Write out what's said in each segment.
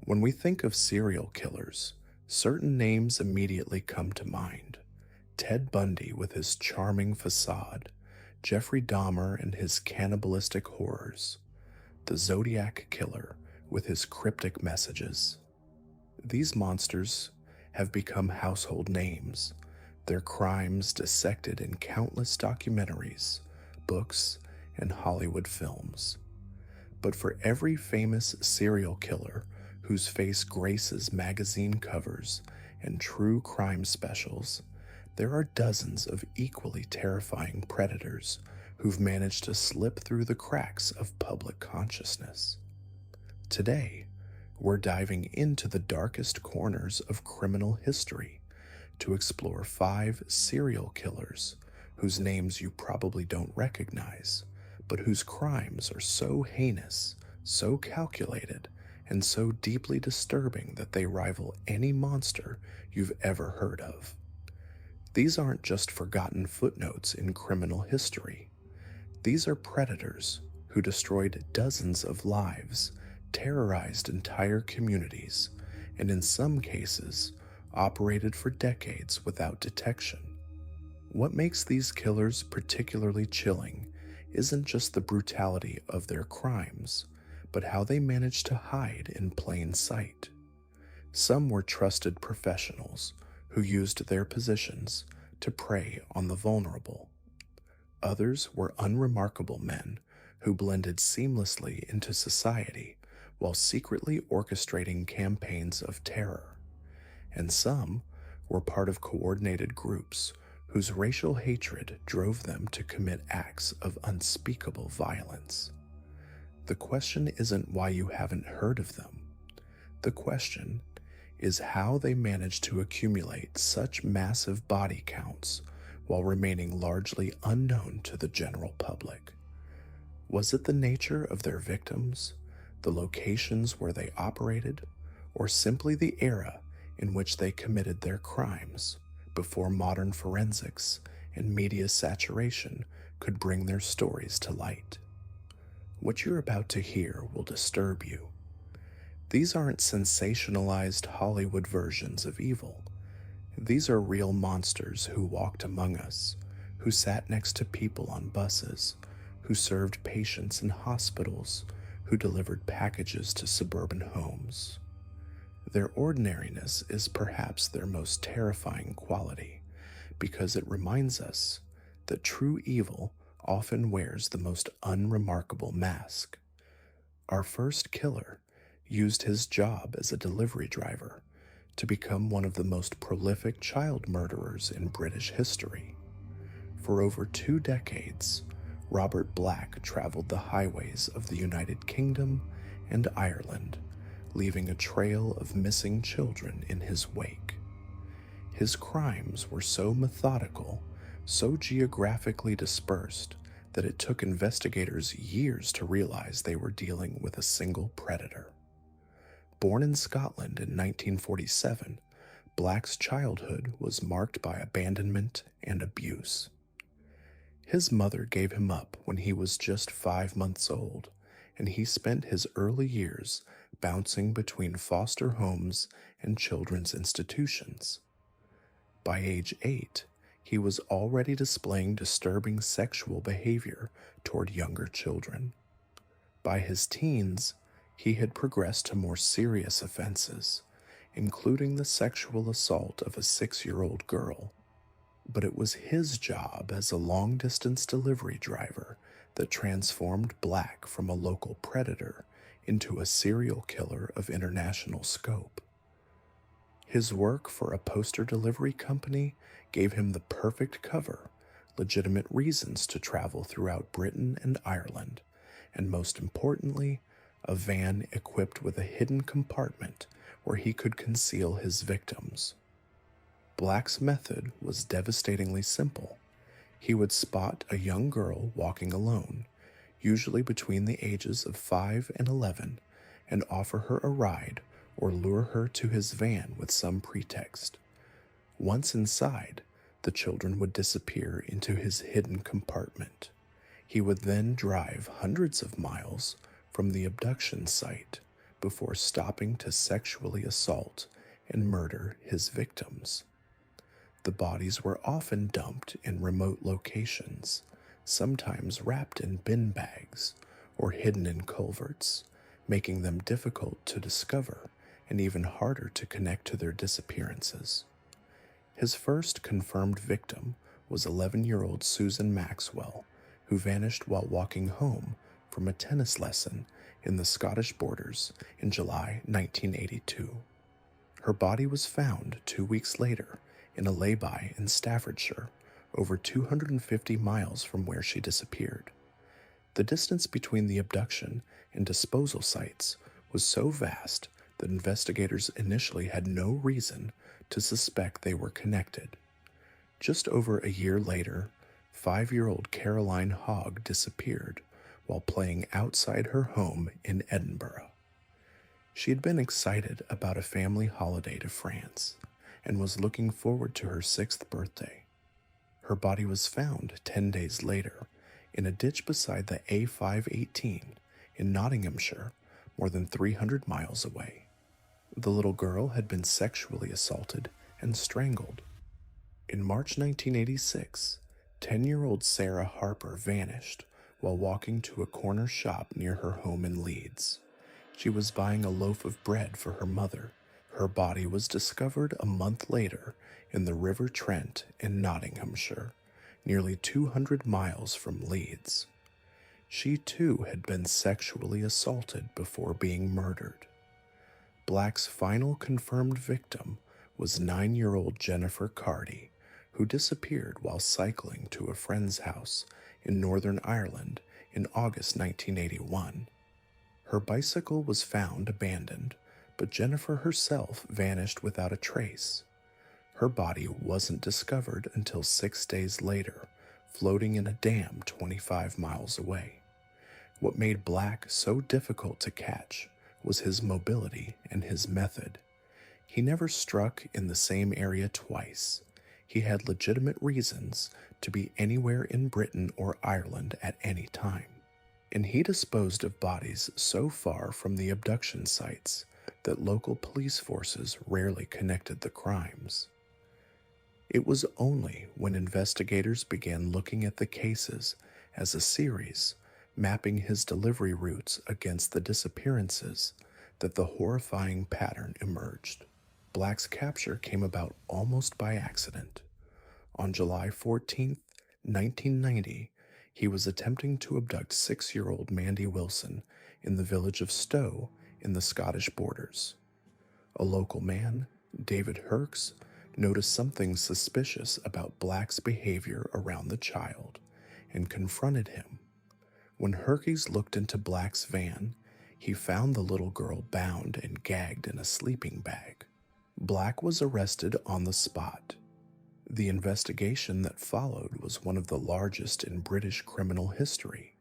When we think of serial killers, certain names immediately come to mind. Ted Bundy with his charming facade, Jeffrey Dahmer and his cannibalistic horrors, the Zodiac Killer with his cryptic messages. These monsters have become household names, their crimes dissected in countless documentaries, books, and Hollywood films. But for every famous serial killer whose face graces magazine covers and true crime specials, there are dozens of equally terrifying predators who've managed to slip through the cracks of public consciousness. Today, we're diving into the darkest corners of criminal history to explore 5 serial killers whose names you probably don't recognize, but whose crimes are so heinous, so calculated, and so deeply disturbing that they rival any monster you've ever heard of. These aren't just forgotten footnotes in criminal history. These are predators who destroyed dozens of lives, terrorized entire communities, and in some cases, operated for decades without detection. What makes these killers particularly chilling isn't just the brutality of their crimes, but how they managed to hide in plain sight. Some were trusted professionals who used their positions to prey on the vulnerable. Others were unremarkable men who blended seamlessly into society while secretly orchestrating campaigns of terror. And some were part of coordinated groups whose racial hatred drove them to commit acts of unspeakable violence. The question isn't why you haven't heard of them. The question is how they managed to accumulate such massive body counts while remaining largely unknown to the general public. Was it the nature of their victims, the locations where they operated, or simply the era in which they committed their crimes before modern forensics and media saturation could bring their stories to light? What you're about to hear will disturb you. These aren't sensationalized Hollywood versions of evil. These are real monsters who walked among us, who sat next to people on buses, who served patients in hospitals, who delivered packages to suburban homes. Their ordinariness is perhaps their most terrifying quality, because it reminds us that true evil often wears the most unremarkable mask. Our first killer used his job as a delivery driver to become one of the most prolific child murderers in British history. For over 2 decades, Robert Black traveled the highways of the United Kingdom and Ireland, leaving a trail of missing children in his wake. His crimes were so methodical, so geographically dispersed, that it took investigators years to realize they were dealing with a single predator. Born in Scotland in 1947, Black's childhood was marked by abandonment and abuse. His mother gave him up when he was just 5 months old, and he spent his early years bouncing between foster homes and children's institutions. By age 8, he was already displaying disturbing sexual behavior toward younger children. By his teens, he had progressed to more serious offenses, including the sexual assault of a 6-year-old girl. But it was his job as a long-distance delivery driver that transformed Black from a local predator into a serial killer of international scope. His work for a poster delivery company gave him the perfect cover, legitimate reasons to travel throughout Britain and Ireland, and most importantly, a van equipped with a hidden compartment where he could conceal his victims. Black's method was devastatingly simple. He would spot a young girl walking alone, usually between the ages of 5 and 11, and offer her a ride or lure her to his van with some pretext. Once inside, the children would disappear into his hidden compartment. He would then drive hundreds of miles from the abduction site before stopping to sexually assault and murder his victims. The bodies were often dumped in remote locations, sometimes wrapped in bin bags or hidden in culverts, making them difficult to discover and even harder to connect to their disappearances. His first confirmed victim was 11-year-old Susan Maxwell, who vanished while walking home from a tennis lesson in the Scottish borders in July 1982. Her body was found 2 weeks later in a lay-by in Staffordshire, over 250 miles from where she disappeared. The distance between the abduction and disposal sites was so vast that investigators initially had no reason to suspect they were connected. Just over a year later, 5-year-old Caroline Hogg disappeared while playing outside her home in Edinburgh. She had been excited about a family holiday to France and was looking forward to her 6th birthday. Her body was found 10 days later in a ditch beside the A518 in Nottinghamshire, more than 300 miles away. The little girl had been sexually assaulted and strangled. In March 1986, 10-year-old Sarah Harper vanished while walking to a corner shop near her home in Leeds. She was buying a loaf of bread for her mother. Her body was discovered a month later in the River Trent in Nottinghamshire, nearly 200 miles from Leeds. She too had been sexually assaulted before being murdered. Black's final confirmed victim was 9-year-old Jennifer Carty, who disappeared while cycling to a friend's house in Northern Ireland in August 1981. Her bicycle was found abandoned, but Jennifer herself vanished without a trace. Her body wasn't discovered until 6 days later, floating in a dam 25 miles away. What made Black so difficult to catch was his mobility and his method. He never struck in the same area twice. He had legitimate reasons to be anywhere in Britain or Ireland at any time, and he disposed of bodies so far from the abduction sites that local police forces rarely connected the crimes. It was only when investigators began looking at the cases as a series, mapping his delivery routes against the disappearances, that the horrifying pattern emerged. Black's capture came about almost by accident. On July 14, 1990, he was attempting to abduct 6-year-old Mandy Wilson in the village of Stowe in the Scottish borders. A local man, David Herks, noticed something suspicious about Black's behavior around the child and confronted him. When Herkes looked into Black's van, he found the little girl bound and gagged in a sleeping bag. Black was arrested on the spot. The investigation that followed was one of the largest in British criminal history.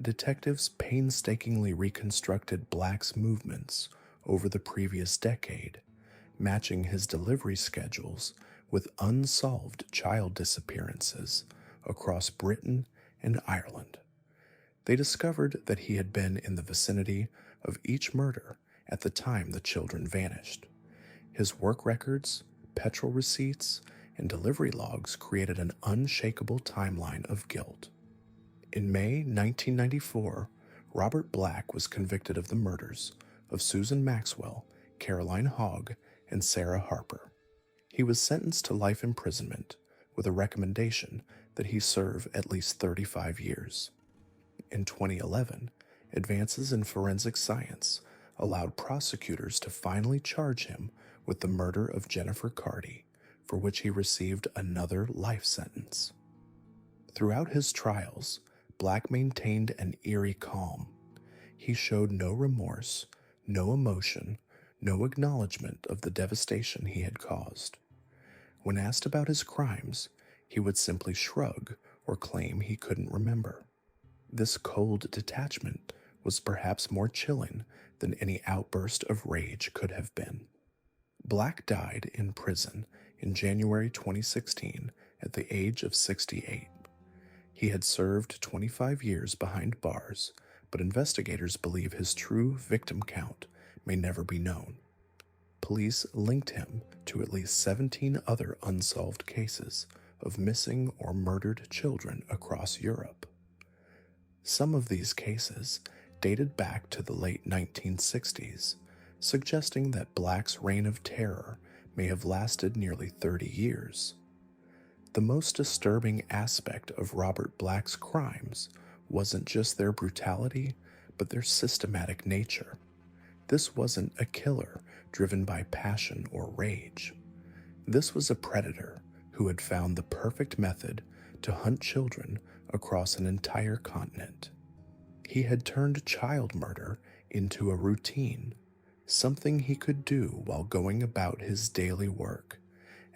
Detectives painstakingly reconstructed Black's movements over the previous decade, matching his delivery schedules with unsolved child disappearances across Britain and Ireland. They discovered that he had been in the vicinity of each murder at the time the children vanished. His work records, petrol receipts, and delivery logs created an unshakable timeline of guilt. In May 1994, Robert Black was convicted of the murders of Susan Maxwell, Caroline Hogg, and Sarah Harper. He was sentenced to life imprisonment with a recommendation that he serve at least 35 years. In 2011, advances in forensic science allowed prosecutors to finally charge him with the murder of Jennifer Carty, for which he received another life sentence. Throughout his trials, Black maintained an eerie calm. He showed no remorse, no emotion, no acknowledgement of the devastation he had caused. When asked about his crimes, he would simply shrug or claim he couldn't remember. This cold detachment was perhaps more chilling than any outburst of rage could have been. Black died in prison in January 2016 at the age of 68. He had served 25 years behind bars, but investigators believe his true victim count may never be known. Police linked him to at least 17 other unsolved cases of missing or murdered children across Europe. Some of these cases dated back to the late 1960s, suggesting that Black's reign of terror may have lasted nearly 30 years. The most disturbing aspect of Robert Black's crimes wasn't just their brutality, but their systematic nature. This wasn't a killer driven by passion or rage. This was a predator who had found the perfect method to hunt children across an entire continent. He had turned child murder into a routine, something he could do while going about his daily work,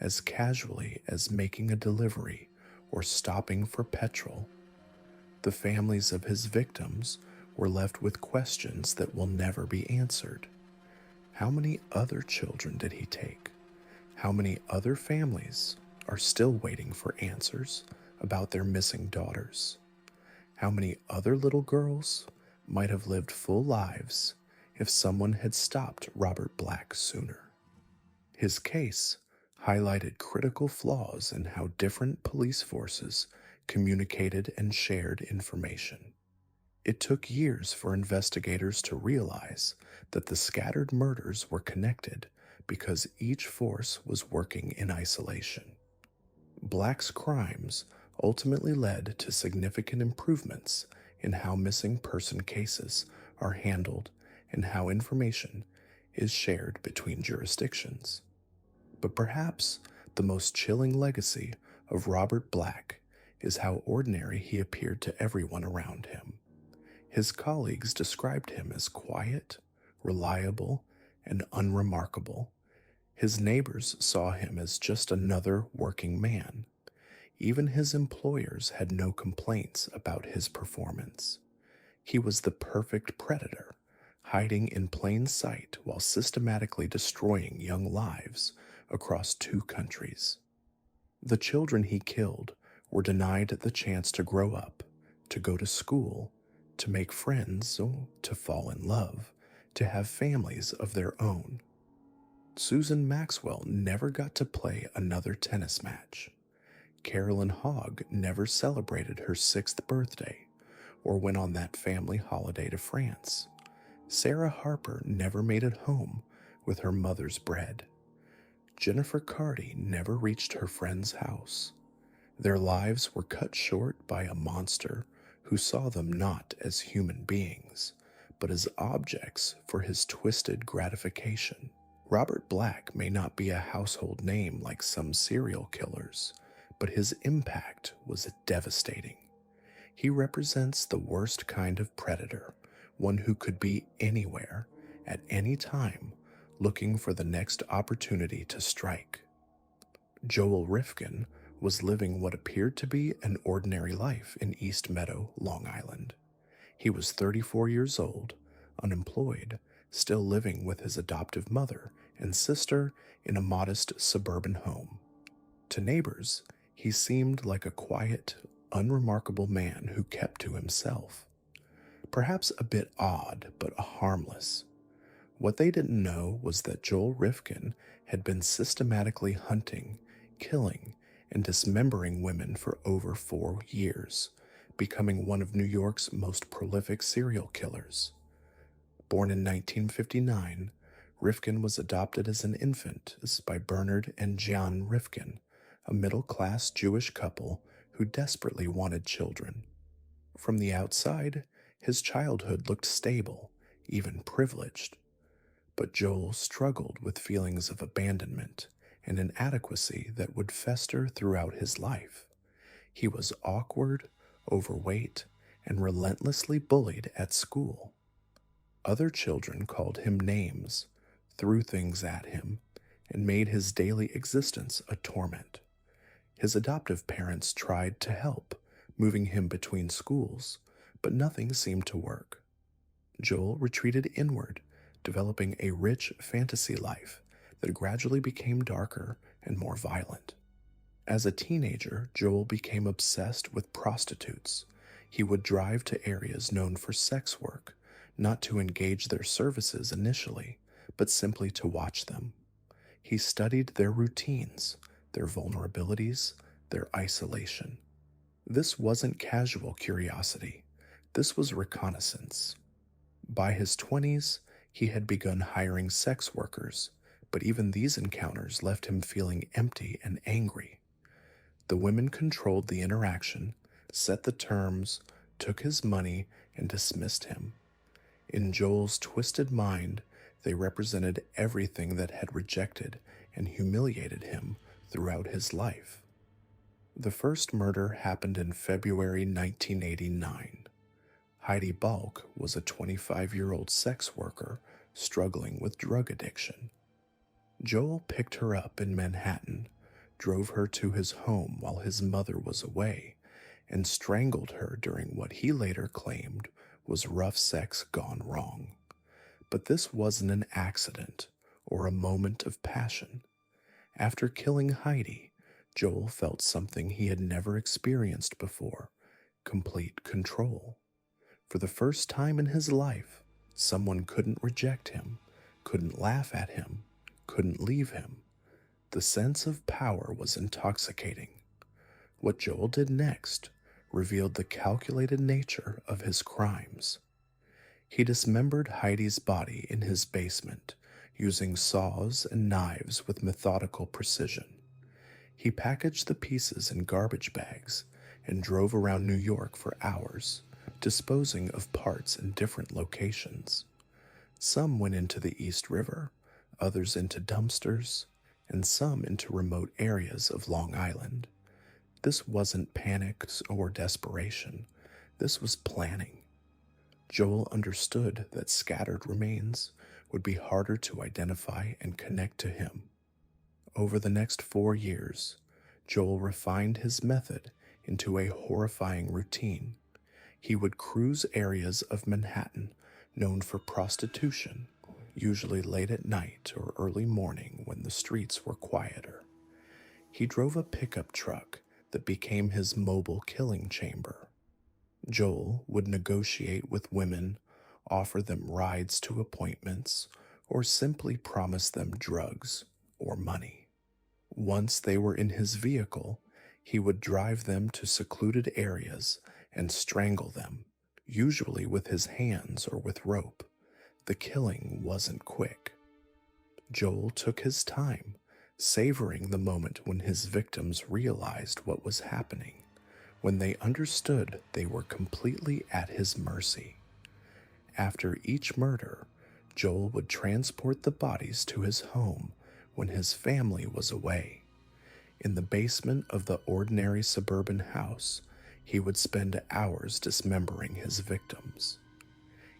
as casually as making a delivery or stopping for petrol. The families of his victims were left with questions that will never be answered. How many other children did he take? How many other families are still waiting for answers about their missing daughters? How many other little girls might have lived full lives if someone had stopped Robert Black sooner? His case highlighted critical flaws in how different police forces communicated and shared information. It took years for investigators to realize that the scattered murders were connected because each force was working in isolation. Black's crimes ultimately led to significant improvements in how missing person cases are handled and how information is shared between jurisdictions. But perhaps the most chilling legacy of Robert Black is how ordinary he appeared to everyone around him. His colleagues described him as quiet, reliable, and unremarkable. His neighbors saw him as just another working man. Even his employers had no complaints about his performance. He was the perfect predator, hiding in plain sight while systematically destroying young lives across 2 countries. The children he killed were denied the chance to grow up, to go to school, to make friends, or to fall in love, to have families of their own. Susan Maxwell never got to play another tennis match. Carolyn Hogg never celebrated her 6th birthday or went on that family holiday to France. Sarah Harper never made it home with her mother's bread. Jennifer Carty never reached her friend's house. Their lives were cut short by a monster who saw them not as human beings, but as objects for his twisted gratification. Robert Black may not be a household name like some serial killers, but his impact was devastating. He represents the worst kind of predator, one who could be anywhere, at any time, looking for the next opportunity to strike. Joel Rifkin was living what appeared to be an ordinary life in East Meadow, Long Island. He was 34 years old, unemployed, still living with his adoptive mother and sister in a modest suburban home. To neighbors, he seemed like a quiet, unremarkable man who kept to himself. Perhaps a bit odd, but harmless. What they didn't know was that Joel Rifkin had been systematically hunting, killing, and dismembering women for over 4 years, becoming one of New York's most prolific serial killers. Born in 1959, Rifkin was adopted as an infant by Bernard and Jeanne Rifkin, a middle-class Jewish couple who desperately wanted children. From the outside, his childhood looked stable, even privileged. But Joel struggled with feelings of abandonment and inadequacy that would fester throughout his life. He was awkward, overweight, and relentlessly bullied at school. Other children called him names, threw things at him, and made his daily existence a torment. His adoptive parents tried to help, moving him between schools, but nothing seemed to work. Joel retreated inward, developing a rich fantasy life that gradually became darker and more violent. As a teenager, Joel became obsessed with prostitutes. He would drive to areas known for sex work, not to engage their services initially, but simply to watch them. He studied their routines, their vulnerabilities, their isolation. This wasn't casual curiosity. This was reconnaissance. By his 20s, he had begun hiring sex workers, but even these encounters left him feeling empty and angry. The women controlled the interaction, set the terms, took his money, and dismissed him. In Joel's twisted mind, they represented everything that had rejected and humiliated him throughout his life. The first murder happened in February 1989. Heidi Balk was a 25-year-old sex worker struggling with drug addiction. Joel picked her up in Manhattan, drove her to his home while his mother was away, and strangled her during what he later claimed was rough sex gone wrong. But this wasn't an accident or a moment of passion. After killing Heidi, Joel felt something he had never experienced before: complete control. For the first time in his life, someone couldn't reject him, couldn't laugh at him, couldn't leave him. The sense of power was intoxicating. What Joel did next revealed the calculated nature of his crimes. He dismembered Heidi's body in his basement, using saws and knives with methodical precision. He packaged the pieces in garbage bags and drove around New York for hours, disposing of parts in different locations. Some went into the East River, others into dumpsters, and some into remote areas of Long Island. This wasn't panic or desperation. This was planning. Joel understood that scattered remains would be harder to identify and connect to him. Over the next 4 years, Joel refined his method into a horrifying routine. He would cruise areas of Manhattan known for prostitution, usually late at night or early morning when the streets were quieter. He drove a pickup truck that became his mobile killing chamber. Joel would negotiate with women, offer them rides to appointments, or simply promise them drugs or money. Once they were in his vehicle, he would drive them to secluded areas and strangle them, usually with his hands or with rope. The killing wasn't quick. Joel took his time, savoring the moment when his victims realized what was happening, when they understood they were completely at his mercy. After each murder, Joel would transport the bodies to his home when his family was away. In the basement of the ordinary suburban house, he would spend hours dismembering his victims.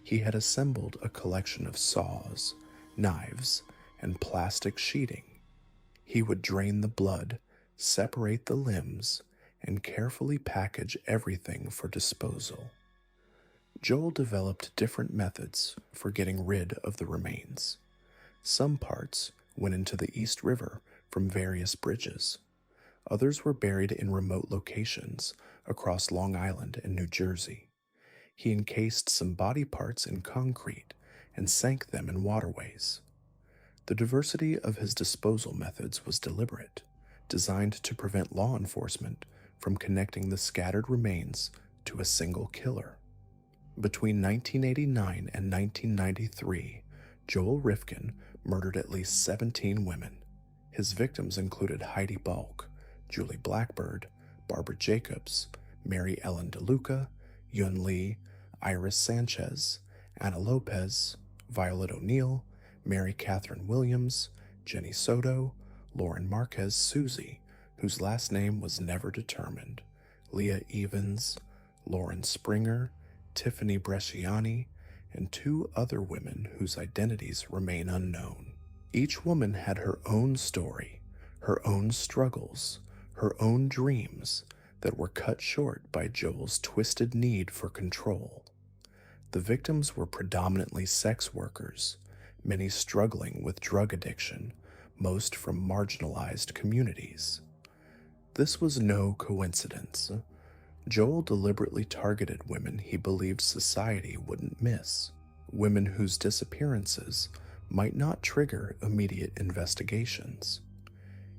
He had assembled a collection of saws, knives, and plastic sheeting. He would drain the blood, separate the limbs, and carefully package everything for disposal. Joel developed different methods for getting rid of the remains. Some parts went into the East River from various bridges. Others were buried in remote locations across Long Island and New Jersey. He encased some body parts in concrete and sank them in waterways. The diversity of his disposal methods was deliberate, designed to prevent law enforcement from connecting the scattered remains to a single killer. Between 1989 and 1993, Joel Rifkin murdered at least 17 women. His victims included Heidi Balk, Julie Blackbird, Barbara Jacobs, Mary Ellen DeLuca, Yun Lee, Iris Sanchez, Anna Lopez, Violet O'Neill, Mary Catherine Williams, Jenny Soto, Lauren Marquez Susie, whose last name was never determined, Leah Evans, Lauren Springer, Tiffany Bresciani, and 2 other women whose identities remain unknown. Each woman had her own story, her own struggles, her own dreams that were cut short by Joel's twisted need for control. The victims were predominantly sex workers, many struggling with drug addiction, most from marginalized communities. This was no coincidence. Joel deliberately targeted women he believed society wouldn't miss, women whose disappearances might not trigger immediate investigations.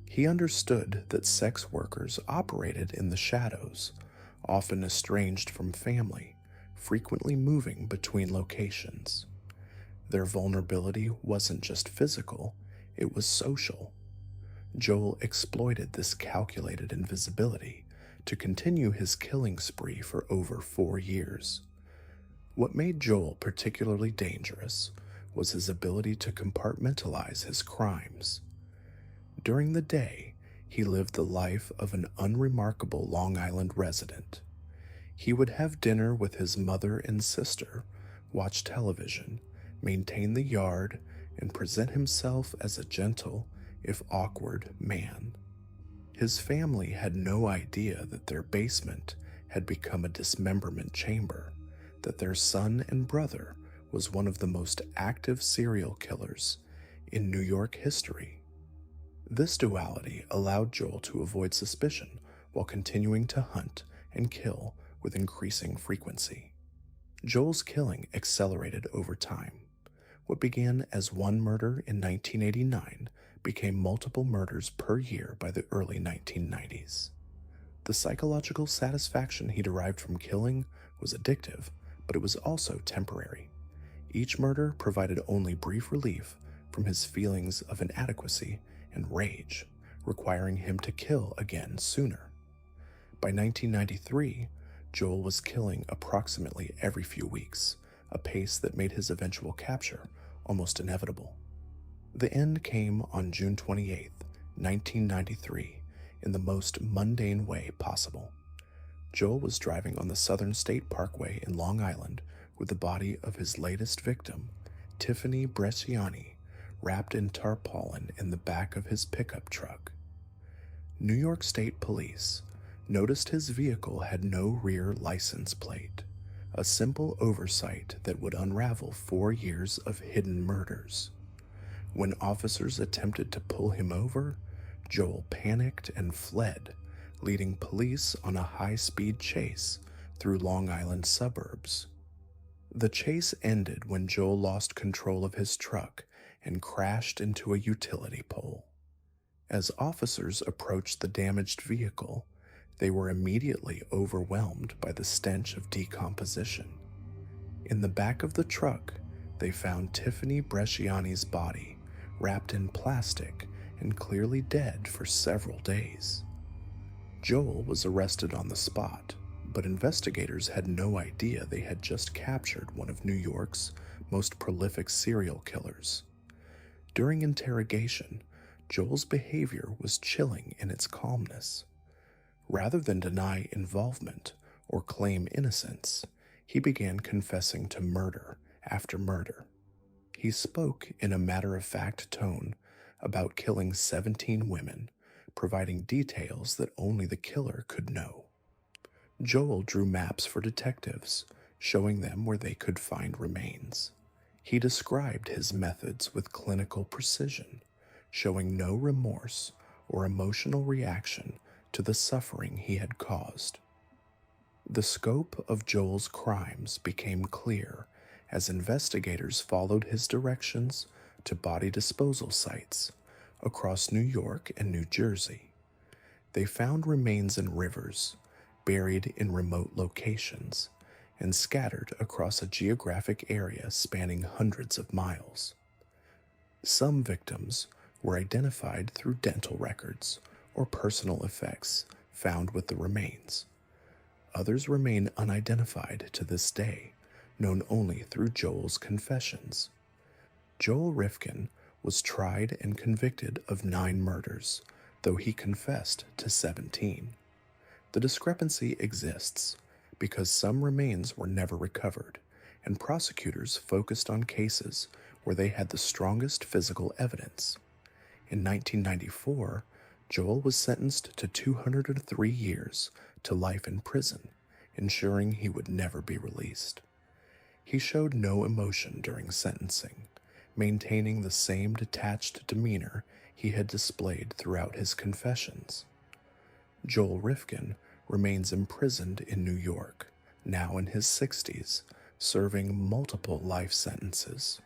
He understood that sex workers operated in the shadows, often estranged from family, frequently moving between locations. Their vulnerability wasn't just physical, it was social. Joel exploited this calculated invisibility to continue his killing spree for over 4 years. What made Joel particularly dangerous was his ability to compartmentalize his crimes. During the day, he lived the life of an unremarkable Long Island resident. He would have dinner with his mother and sister, watch television, maintain the yard, and present himself as a gentle, if awkward, man. His family had no idea that their basement had become a dismemberment chamber, that their son and brother was one of the most active serial killers in New York history. This duality allowed Joel to avoid suspicion while continuing to hunt and kill with increasing frequency. Joel's killing accelerated over time. What began as one murder in 1989 became multiple murders per year by the early 1990s. The psychological satisfaction he derived from killing was addictive, but it was also temporary. Each murder provided only brief relief from his feelings of inadequacy and rage, requiring him to kill again sooner. By 1993, Joel was killing approximately every few weeks, a pace that made his eventual capture almost inevitable. The end came on June 28, 1993, in the most mundane way possible. Joel was driving on the Southern State Parkway in Long Island with the body of his latest victim, Tiffany Bresciani, wrapped in tarpaulin in the back of his pickup truck. New York State Police noticed his vehicle had no rear license plate, a simple oversight that would unravel 4 years of hidden murders. When officers attempted to pull him over, Joel panicked and fled, leading police on a high-speed chase through Long Island suburbs. The chase ended when Joel lost control of his truck and crashed into a utility pole. As officers approached the damaged vehicle, they were immediately overwhelmed by the stench of decomposition. In the back of the truck, they found Tiffany Bresciani's body, wrapped in plastic and clearly dead for several days. Joel was arrested on the spot, but investigators had no idea they had just captured one of New York's most prolific serial killers. During interrogation, Joel's behavior was chilling in its calmness. Rather than deny involvement or claim innocence, he began confessing to murder after murder. He spoke in a matter-of-fact tone about killing 17 women, providing details that only the killer could know. Joel drew maps for detectives, showing them where they could find remains. He described his methods with clinical precision, showing no remorse or emotional reaction to the suffering he had caused. The scope of Joel's crimes became clear as investigators followed his directions to body disposal sites across New York and New Jersey. They found remains in rivers, buried in remote locations, and scattered across a geographic area spanning hundreds of miles. Some victims were identified through dental records or personal effects found with the remains. Others remain unidentified to this day, known only through Joel's confessions. Joel Rifkin was tried and convicted of 9 murders, though he confessed to 17. The discrepancy exists because some remains were never recovered, and prosecutors focused on cases where they had the strongest physical evidence. In 1994, Joel was sentenced to 203 years to life in prison, ensuring he would never be released. He showed no emotion during sentencing, maintaining the same detached demeanor he had displayed throughout his confessions. Joel Rifkin remains imprisoned in New York, now in his 60s, serving multiple life sentences.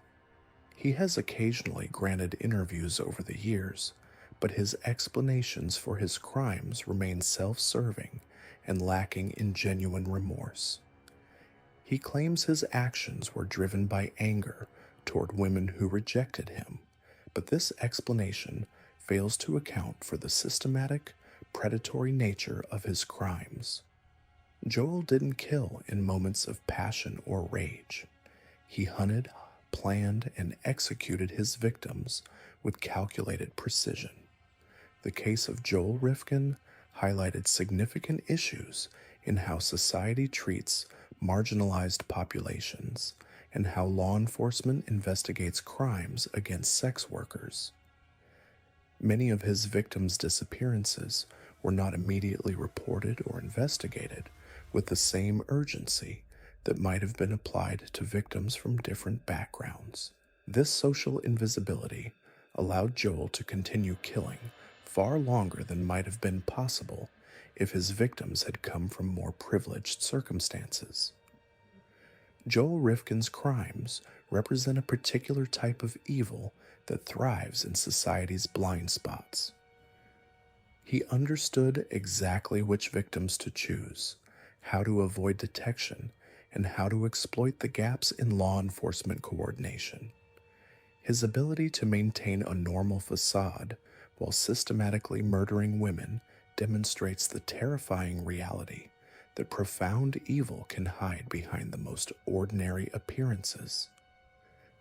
He has occasionally granted interviews over the years, but his explanations for his crimes remain self-serving and lacking in genuine remorse. He claims his actions were driven by anger toward women who rejected him, but this explanation fails to account for the systematic, predatory nature of his crimes. Joel didn't kill in moments of passion or rage. He hunted, planned, and executed his victims with calculated precision. The case of Joel Rifkin highlighted significant issues in how society treats marginalized populations and how law enforcement investigates crimes against sex workers. Many of his victims' disappearances were not immediately reported or investigated with the same urgency that might have been applied to victims from different backgrounds. This social invisibility allowed Joel to continue killing far longer than might have been possible if his victims had come from more privileged circumstances. Joel Rifkin's crimes represent a particular type of evil that thrives in society's blind spots. He understood exactly which victims to choose, how to avoid detection, and how to exploit the gaps in law enforcement coordination. His ability to maintain a normal facade while systematically murdering women demonstrates the terrifying reality that profound evil can hide behind the most ordinary appearances.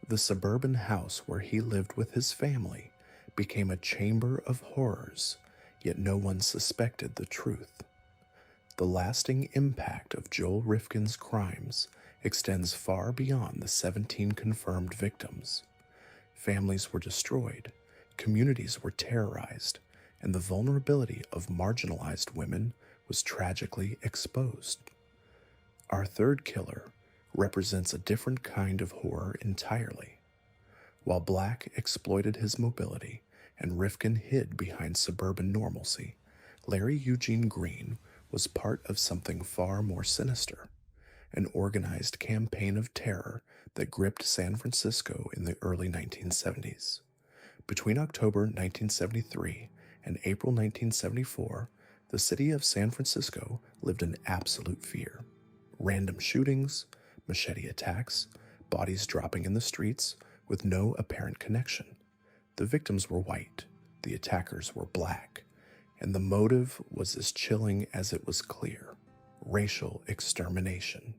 The suburban house where he lived with his family became a chamber of horrors, yet no one suspected the truth. The lasting impact of Joel Rifkin's crimes extends far beyond the 17 confirmed victims. Families were destroyed, communities were terrorized, and the vulnerability of marginalized women was tragically exposed. Our third killer represents a different kind of horror entirely. While Black exploited his mobility and Rifkin hid behind suburban normalcy, Larry Eugene Green was part of something far more sinister, an organized campaign of terror that gripped San Francisco in the early 1970s. Between October 1973 and April 1974, the city of San Francisco lived in absolute fear. Random shootings, machete attacks, bodies dropping in the streets with no apparent connection. The victims were white, the attackers were Black, and the motive was as chilling as it was clear: racial extermination.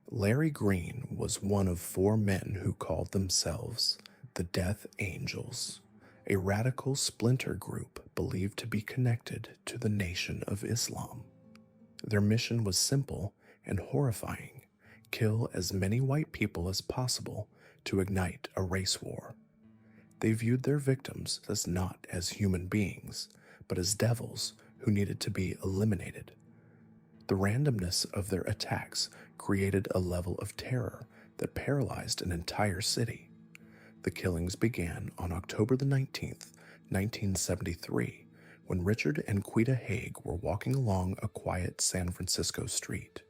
Larry Green was one of 4 men who called themselves the Death Angels, a radical splinter group believed to be connected to the Nation of Islam. Their mission was simple and horrifying: kill as many white people as possible to ignite a race war. They viewed their victims as not as human beings, but as devils who needed to be eliminated. The randomness of their attacks created a level of terror that paralyzed an entire city. The killings began on October the 19th, 1973, when Richard and Quita Haig were walking along a quiet San Francisco street.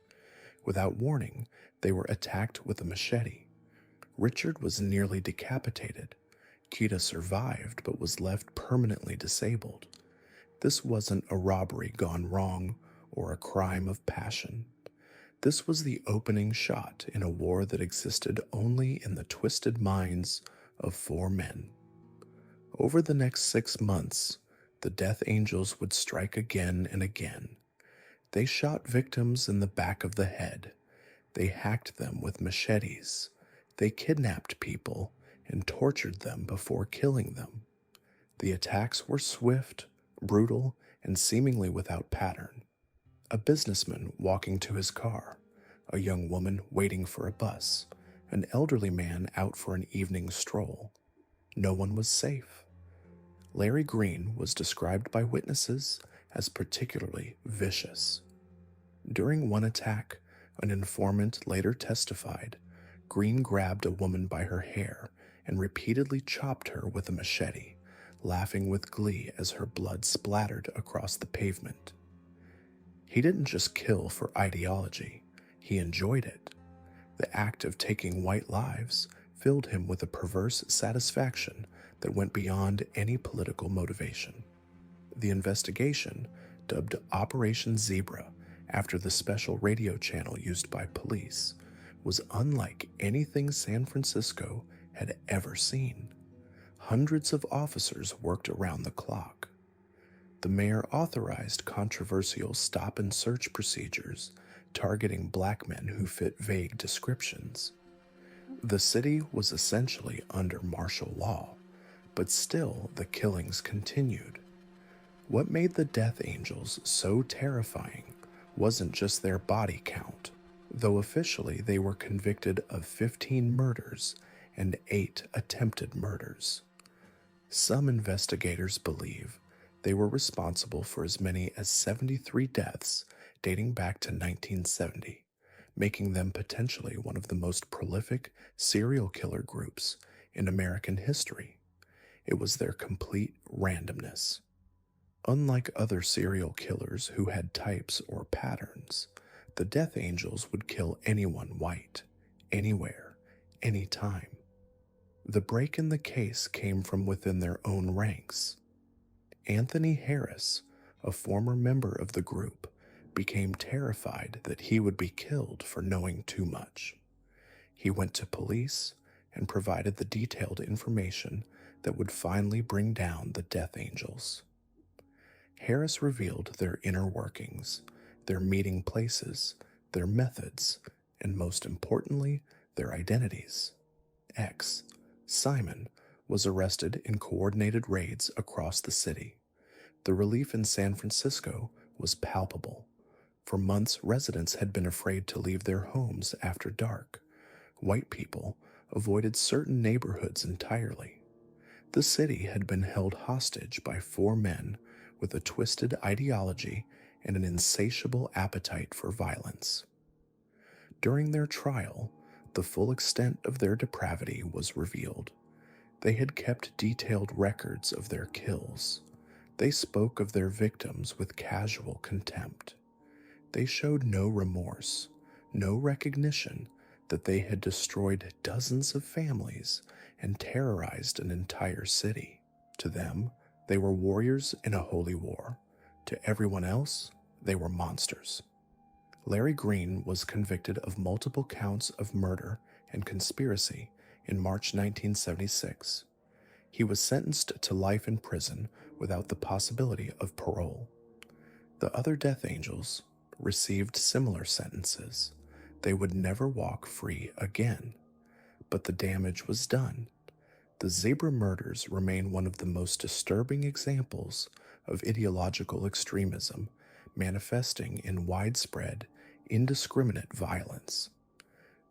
Without warning, they were attacked with a machete. Richard was nearly decapitated. Quita survived but was left permanently disabled. This wasn't a robbery gone wrong or a crime of passion. This was the opening shot in a war that existed only in the twisted minds of 4 men. Over the next 6 months, the Death Angels would strike again and again. They shot victims in the back of the head. They hacked them with machetes. They kidnapped people and tortured them before killing them. The attacks were swift, brutal, and seemingly without pattern. A businessman walking to his car, a young woman waiting for a bus, an elderly man out for an evening stroll. No one was safe. Larry Green was described by witnesses as particularly vicious. During one attack, an informant later testified, Green grabbed a woman by her hair and repeatedly chopped her with a machete, laughing with glee as her blood splattered across the pavement. He didn't just kill for ideology, he enjoyed it. The act of taking white lives filled him with a perverse satisfaction that went beyond any political motivation. The investigation, dubbed Operation Zebra after the special radio channel used by police, was unlike anything San Francisco had ever seen. Hundreds of officers worked around the clock. The mayor authorized controversial stop and search procedures targeting black men who fit vague descriptions. The city was essentially under martial law, but still the killings continued. What made the Death Angels so terrifying wasn't just their body count, though officially they were convicted of 15 murders and 8 attempted murders. Some investigators believe they were responsible for as many as 73 deaths dating back to 1970, making them potentially one of the most prolific serial killer groups in American history. It was their complete randomness. Unlike other serial killers who had types or patterns, the Death Angels would kill anyone white, anywhere, anytime. The break in the case came from within their own ranks. Anthony Harris, a former member of the group, became terrified that he would be killed for knowing too much. He went to police and provided the detailed information that would finally bring down the Death Angels. Harris revealed their inner workings, their meeting places, their methods, and most importantly, their identities. X, Simon, was arrested in coordinated raids across the city. The relief in San Francisco was palpable. For months, residents had been afraid to leave their homes after dark. White people avoided certain neighborhoods entirely. The city had been held hostage by 4 men with a twisted ideology and an insatiable appetite for violence. During their trial, the full extent of their depravity was revealed. They had kept detailed records of their kills. They spoke of their victims with casual contempt. They showed no remorse, no recognition that they had destroyed dozens of families and terrorized an entire city. To them, they were warriors in a holy war. To everyone else, they were monsters. Larry Green was convicted of multiple counts of murder and conspiracy in March 1976. He was sentenced to life in prison without the possibility of parole. The other Death Angels received similar sentences. They would never walk free again. But the damage was done. The Zebra murders remain one of the most disturbing examples of ideological extremism manifesting in widespread, indiscriminate violence.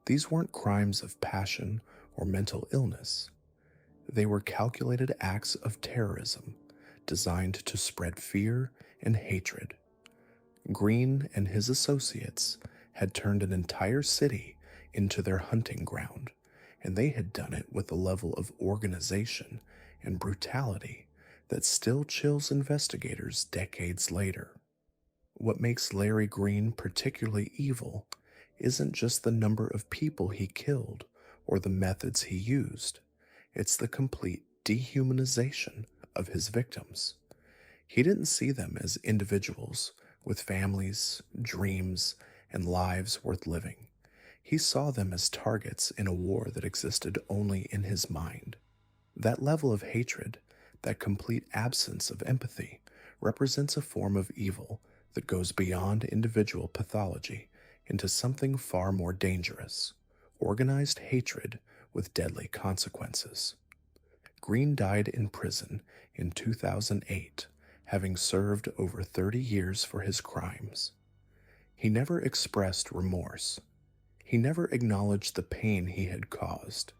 These weren't crimes of passion or mental illness. They were calculated acts of terrorism designed to spread fear and hatred. Green and his associates had turned an entire city into their hunting ground, and they had done it with a level of organization and brutality that still chills investigators decades later. What makes Larry Green particularly evil isn't just the number of people he killed or the methods he used. It's the complete dehumanization of his victims. He didn't see them as individuals with families, dreams, and lives worth living. He saw them as targets in a war that existed only in his mind. That level of hatred, that complete absence of empathy, represents a form of evil that goes beyond individual pathology into something far more dangerous: organized hatred with deadly consequences. Green died in prison in 2008, having served over 30 years for his crimes. He never expressed remorse. He never acknowledged the pain he had caused.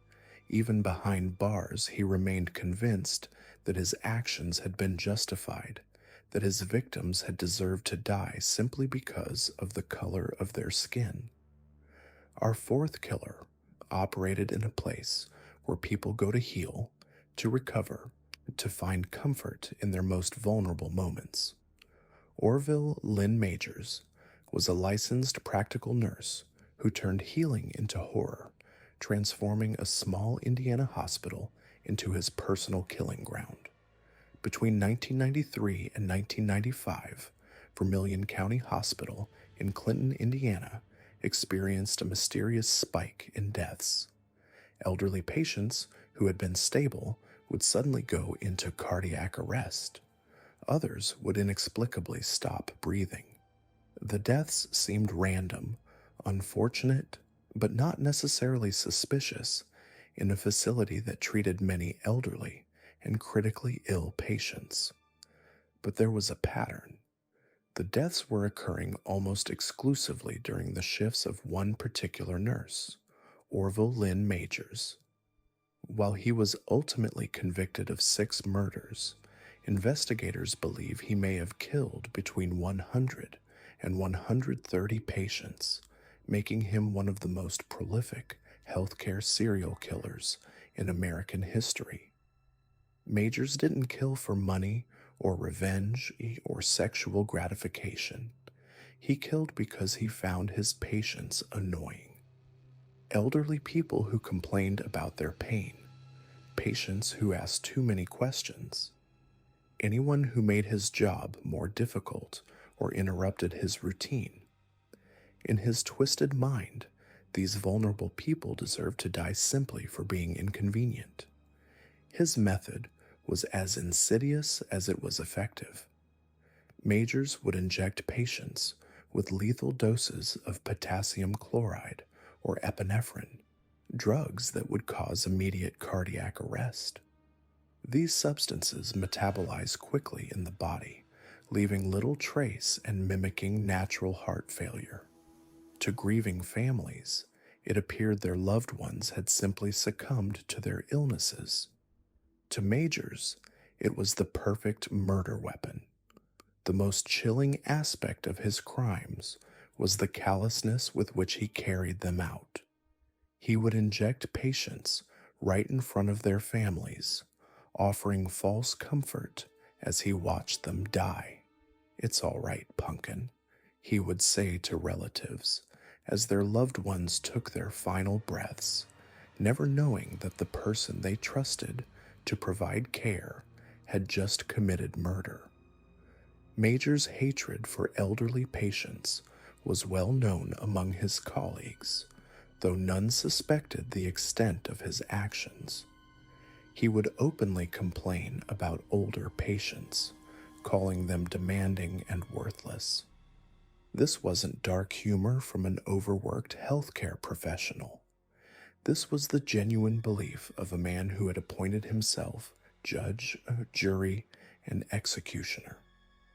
Even behind bars, he remained convinced that his actions had been justified, that his victims had deserved to die simply because of the color of their skin. Our fourth killer operated in a place where people go to heal, to recover, to find comfort in their most vulnerable moments. Orville Lynn Majors was a licensed practical nurse who turned healing into horror, transforming a small Indiana hospital into his personal killing ground. Between 1993 and 1995, Vermilion County Hospital in Clinton, Indiana, experienced a mysterious spike in deaths. Elderly patients who had been stable would suddenly go into cardiac arrest. Others would inexplicably stop breathing. The deaths seemed random, unfortunate, but not necessarily suspicious, in a facility that treated many elderly and critically ill patients. But there was a pattern. The deaths were occurring almost exclusively during the shifts of one particular nurse, Orville Lynn Majors. While he was ultimately convicted of 6 murders, investigators believe he may have killed between 100 and 130 patients, making him one of the most prolific healthcare serial killers in American history. Majors didn't kill for money or revenge or sexual gratification. He killed because he found his patients annoying. Elderly people who complained about their pain, patients who asked too many questions, anyone who made his job more difficult or interrupted his routine. In his twisted mind, these vulnerable people deserved to die simply for being inconvenient. His method was as insidious as it was effective. Majors would inject patients with lethal doses of potassium chloride or epinephrine, drugs that would cause immediate cardiac arrest. These substances metabolize quickly in the body, leaving little trace and mimicking natural heart failure. To grieving families, it appeared their loved ones had simply succumbed to their illnesses. To Majors, it was the perfect murder weapon. The most chilling aspect of his crimes was the callousness with which he carried them out. He would inject patients right in front of their families, offering false comfort as he watched them die. "It's all right, Punkin," he would say to relatives as their loved ones took their final breaths, never knowing that the person they trusted to provide care had just committed murder. Major's hatred for elderly patients was well known among his colleagues, though none suspected the extent of his actions. He would openly complain about older patients, calling them demanding and worthless. This wasn't dark humor from an overworked healthcare professional. This was the genuine belief of a man who had appointed himself judge, jury, and executioner.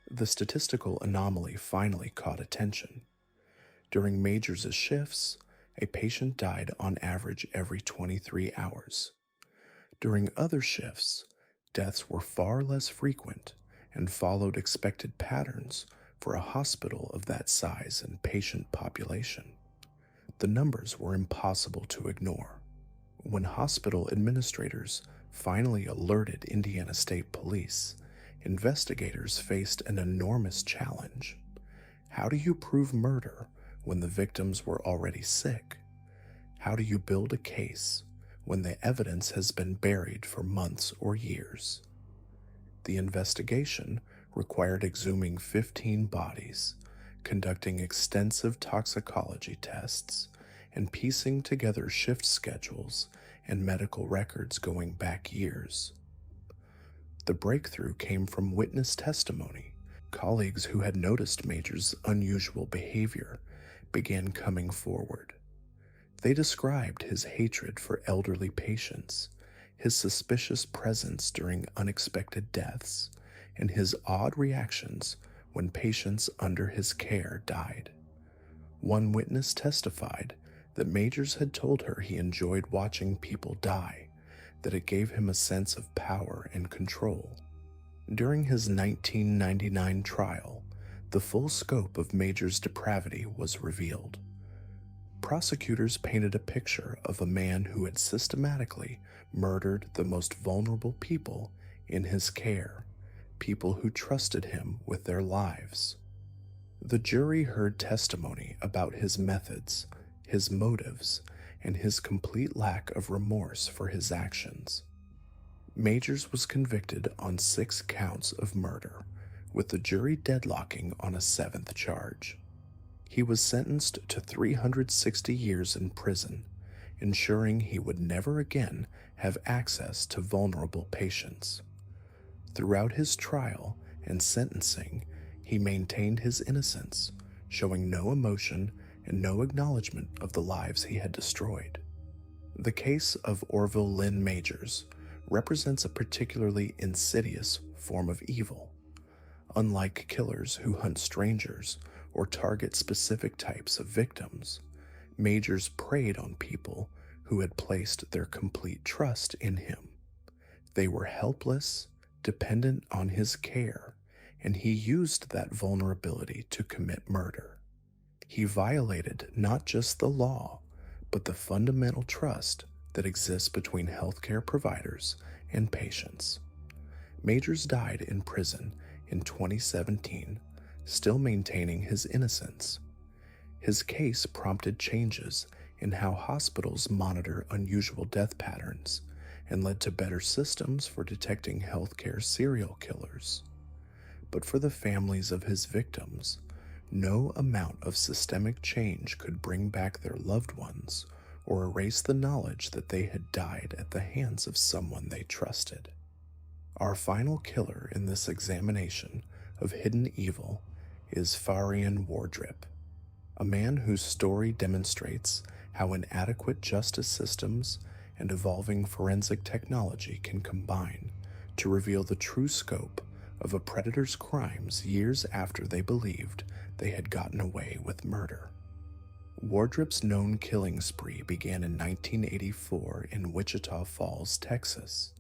The statistical anomaly finally caught attention. During Majors' shifts, a patient died on average every 23 hours. During other shifts, deaths were far less frequent and followed expected patterns for a hospital of that size and patient population. The numbers were impossible to ignore. When hospital administrators finally alerted Indiana State Police, investigators faced an enormous challenge. How do you prove murder when the victims were already sick? How do you build a case when the evidence has been buried for months or years? The investigation required exhuming 15 bodies, conducting extensive toxicology tests, and piecing together shift schedules and medical records going back years. The breakthrough came from witness testimony. Colleagues who had noticed Major's unusual behavior began coming forward. They described his hatred for elderly patients, his suspicious presence during unexpected deaths, and his odd reactions when patients under his care died. One witness testified that Majors had told her he enjoyed watching people die, that it gave him a sense of power and control. During his 1999 trial, the full scope of Majors' depravity was revealed. Prosecutors painted a picture of a man who had systematically murdered the most vulnerable people in his care, people who trusted him with their lives. The jury heard testimony about his methods, his motives, and his complete lack of remorse for his actions. Majors was convicted on 6 counts of murder, with the jury deadlocking on a 7th charge. He was sentenced to 360 years in prison, ensuring he would never again have access to vulnerable patients. Throughout his trial and sentencing, he maintained his innocence, showing no emotion and no acknowledgement of the lives he had destroyed. The case of Orville Lynn Majors represents a particularly insidious form of evil. Unlike killers who hunt strangers or target specific types of victims, Majors preyed on people who had placed their complete trust in him. They were helpless, dependent on his care, and he used that vulnerability to commit murder. He violated not just the law, but the fundamental trust that exists between healthcare providers and patients. Majors died in prison in 2017, still maintaining his innocence. His case prompted changes in how hospitals monitor unusual death patterns and led to better systems for detecting healthcare serial killers. But for the families of his victims, no amount of systemic change could bring back their loved ones or erase the knowledge that they had died at the hands of someone they trusted. Our final killer in this examination of hidden evil is Farion Wardrip, a man whose story demonstrates how inadequate justice systems and evolving forensic technology can combine to reveal the true scope of a predator's crimes years after they believed they had gotten away with murder. Wardrip's known killing spree began in 1984 in Wichita Falls, Texas.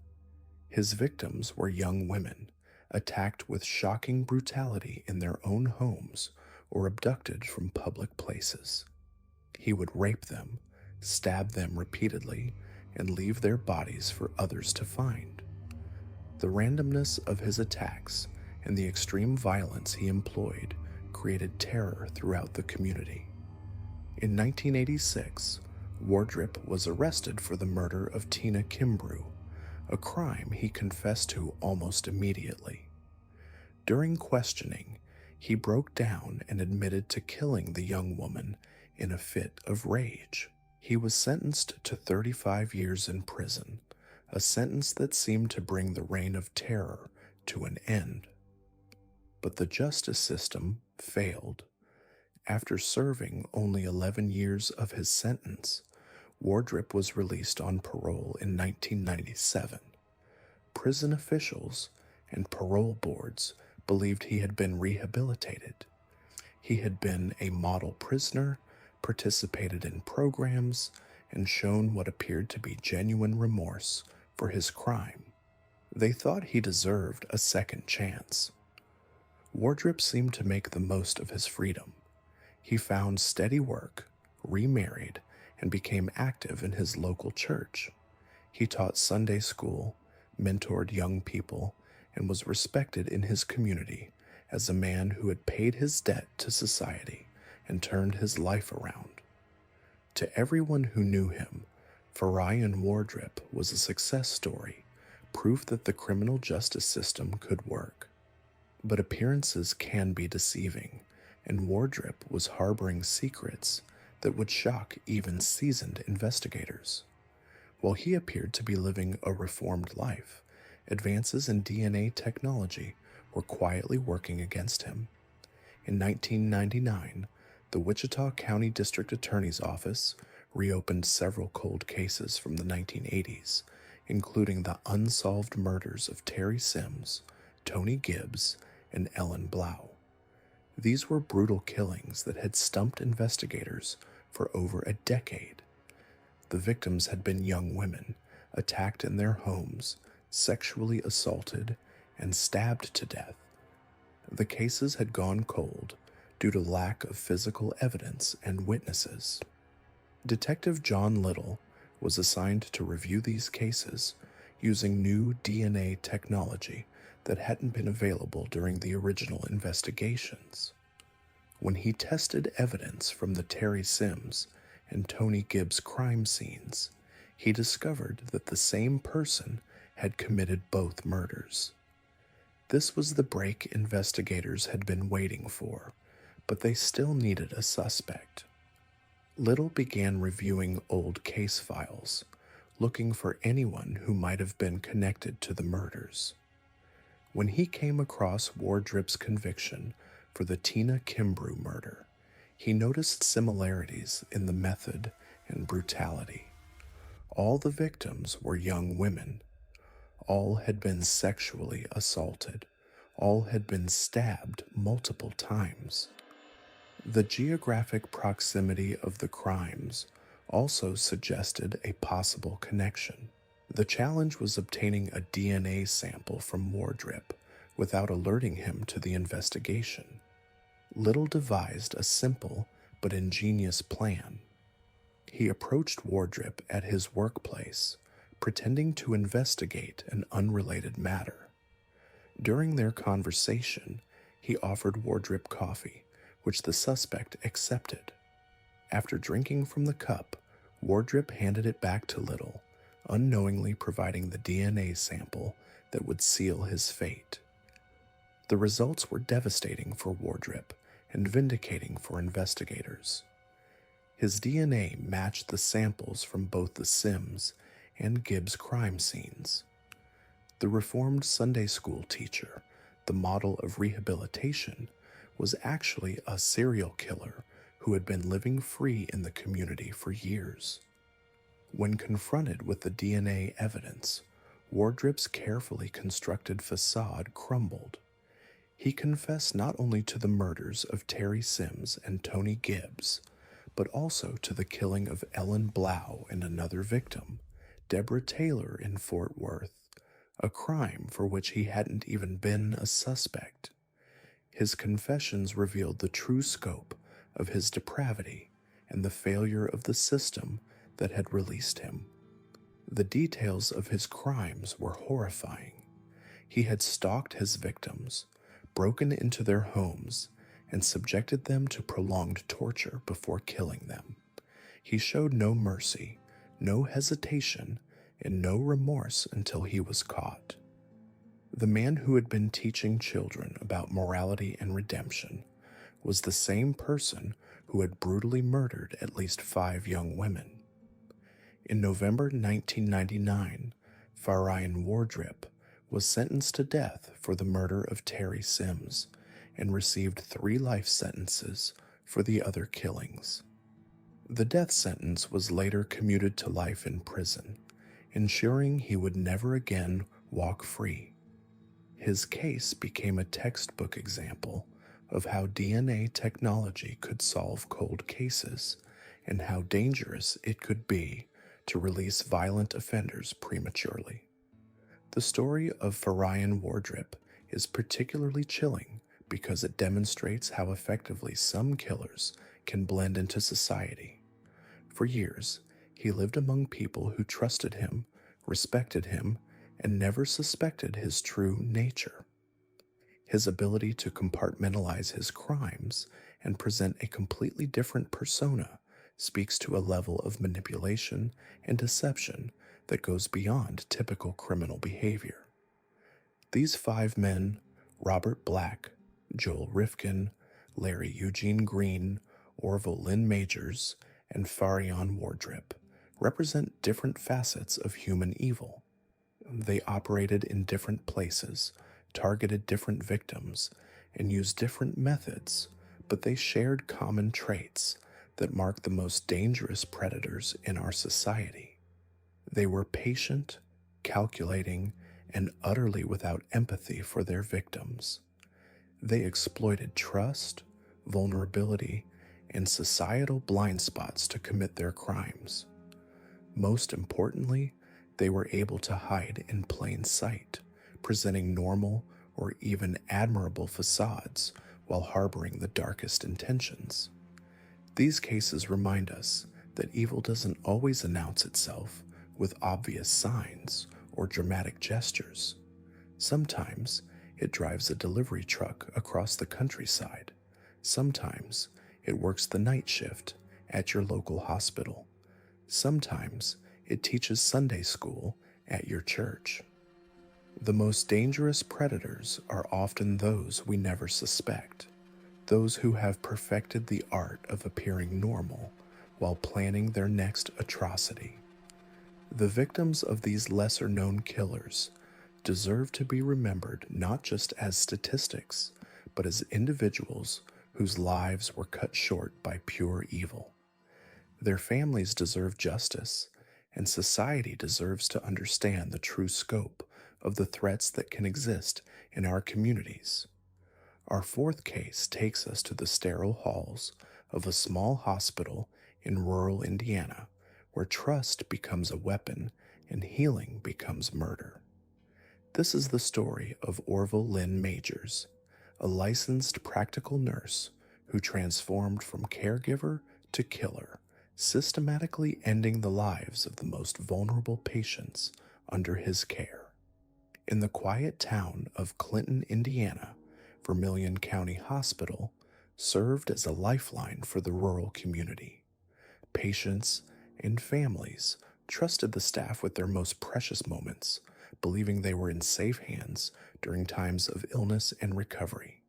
His victims were young women, attacked with shocking brutality in their own homes or abducted from public places. He would rape them, stab them repeatedly, and leave their bodies for others to find. The randomness of his attacks and the extreme violence he employed created terror throughout the community. In 1986, Wardrip was arrested for the murder of Tina Kimbrough, a crime he confessed to almost immediately. During questioning, he broke down and admitted to killing the young woman in a fit of rage. He was sentenced to 35 years in prison, a sentence that seemed to bring the reign of terror to an end. But the justice system failed. After serving only 11 years of his sentence, Wardrip was released on parole in 1997. Prison officials and parole boards believed he had been rehabilitated. He had been a model prisoner, participated in programs, and shown what appeared to be genuine remorse for his crime. They thought he deserved a second chance. Wardrip seemed to make the most of his freedom. He found steady work, remarried, and became active in his local church. He taught Sunday school, mentored young people, and was respected in his community as a man who had paid his debt to society and turned his life around. To everyone who knew him, Farion Wardrip was a success story, proof that the criminal justice system could work. But appearances can be deceiving, and Wardrip was harboring secrets that would shock even seasoned investigators. While he appeared to be living a reformed life, advances in DNA technology were quietly working against him. In 1999, the Wichita County District Attorney's Office reopened several cold cases from the 1980s, including the unsolved murders of Terry Sims, Tony Gibbs, and Ellen Blau. These were brutal killings that had stumped investigators for over a decade. The victims had been young women, attacked in their homes, sexually assaulted, and stabbed to death. The cases had gone cold due to lack of physical evidence and witnesses. Detective John Little was assigned to review these cases using new DNA technology that hadn't been available during the original investigations. When he tested evidence from the Terry Sims and Tony Gibbs' crime scenes, he discovered that the same person had committed both murders. This was the break investigators had been waiting for, but they still needed a suspect. Little began reviewing old case files, looking for anyone who might have been connected to the murders. When he came across Wardrip's conviction for the Tina Kimbrough murder, he noticed similarities in the method and brutality. All the victims were young women. All had been sexually assaulted. All had been stabbed multiple times. The geographic proximity of the crimes also suggested a possible connection. The challenge was obtaining a DNA sample from Wardrip without alerting him to the investigation. Little devised a simple but ingenious plan. He approached Wardrip at his workplace, pretending to investigate an unrelated matter. During their conversation, he offered Wardrip coffee, which the suspect accepted. After drinking from the cup, Wardrip handed it back to Little, unknowingly providing the DNA sample that would seal his fate. The results were devastating for Wardrip and vindicating for investigators. His DNA matched the samples from both the Sims and Gibbs crime scenes. The reformed Sunday school teacher, the model of rehabilitation, was actually a serial killer who had been living free in the community for years. When confronted with the DNA evidence, Wardrip's carefully constructed facade crumbled. He confessed not only to the murders of Terry Sims and Tony Gibbs, but also to the killing of Ellen Blau and another victim, Deborah Taylor in Fort Worth, a crime for which he hadn't even been a suspect. His confessions revealed the true scope of his depravity and the failure of the system that had released him. The details of his crimes were horrifying. He had stalked his victims, broken into their homes, and subjected them to prolonged torture before killing them. He showed no mercy, no hesitation, and no remorse until he was caught. The man who had been teaching children about morality and redemption was the same person who had brutally murdered at least 5 young women. In November 1999, Farion Wardrip was sentenced to death for the murder of Terry Sims and received 3 life sentences for the other killings. The death sentence was later commuted to life in prison, ensuring he would never again walk free. His case became a textbook example of how DNA technology could solve cold cases and how dangerous it could be to release violent offenders prematurely. The story of Farion Wardrip is particularly chilling because it demonstrates how effectively some killers can blend into society. For years, he lived among people who trusted him, respected him, and never suspected his true nature. His ability to compartmentalize his crimes and present a completely different persona speaks to a level of manipulation and deception that goes beyond typical criminal behavior. These 5 men, Robert Black, Joel Rifkin, Larry Eugene Green, Orville Lynn Majors, and Farion Wardrip, represent different facets of human evil. They operated in different places, targeted different victims, and used different methods, but they shared common traits that mark the most dangerous predators in our society. They were patient, calculating, and utterly without empathy for their victims. They exploited trust, vulnerability, and societal blind spots to commit their crimes. Most importantly, they were able to hide in plain sight, presenting normal or even admirable facades while harboring the darkest intentions. These cases remind us that evil doesn't always announce itself with obvious signs or dramatic gestures. Sometimes it drives a delivery truck across the countryside. Sometimes it works the night shift at your local hospital. Sometimes it teaches Sunday school at your church. The most dangerous predators are often those we never suspect, those who have perfected the art of appearing normal while planning their next atrocity. The victims of these lesser-known killers deserve to be remembered not just as statistics, but as individuals whose lives were cut short by pure evil. Their families deserve justice, and society deserves to understand the true scope of the threats that can exist in our communities. Our fourth case takes us to the sterile halls of a small hospital in rural Indiana, where trust becomes a weapon and healing becomes murder. This is the story of Orville Lynn Majors, a licensed practical nurse who transformed from caregiver to killer, systematically ending the lives of the most vulnerable patients under his care. In the quiet town of Clinton, Indiana, Vermilion County Hospital served as a lifeline for the rural community. Patients and families trusted the staff with their most precious moments, believing they were in safe hands during times of illness and recovery.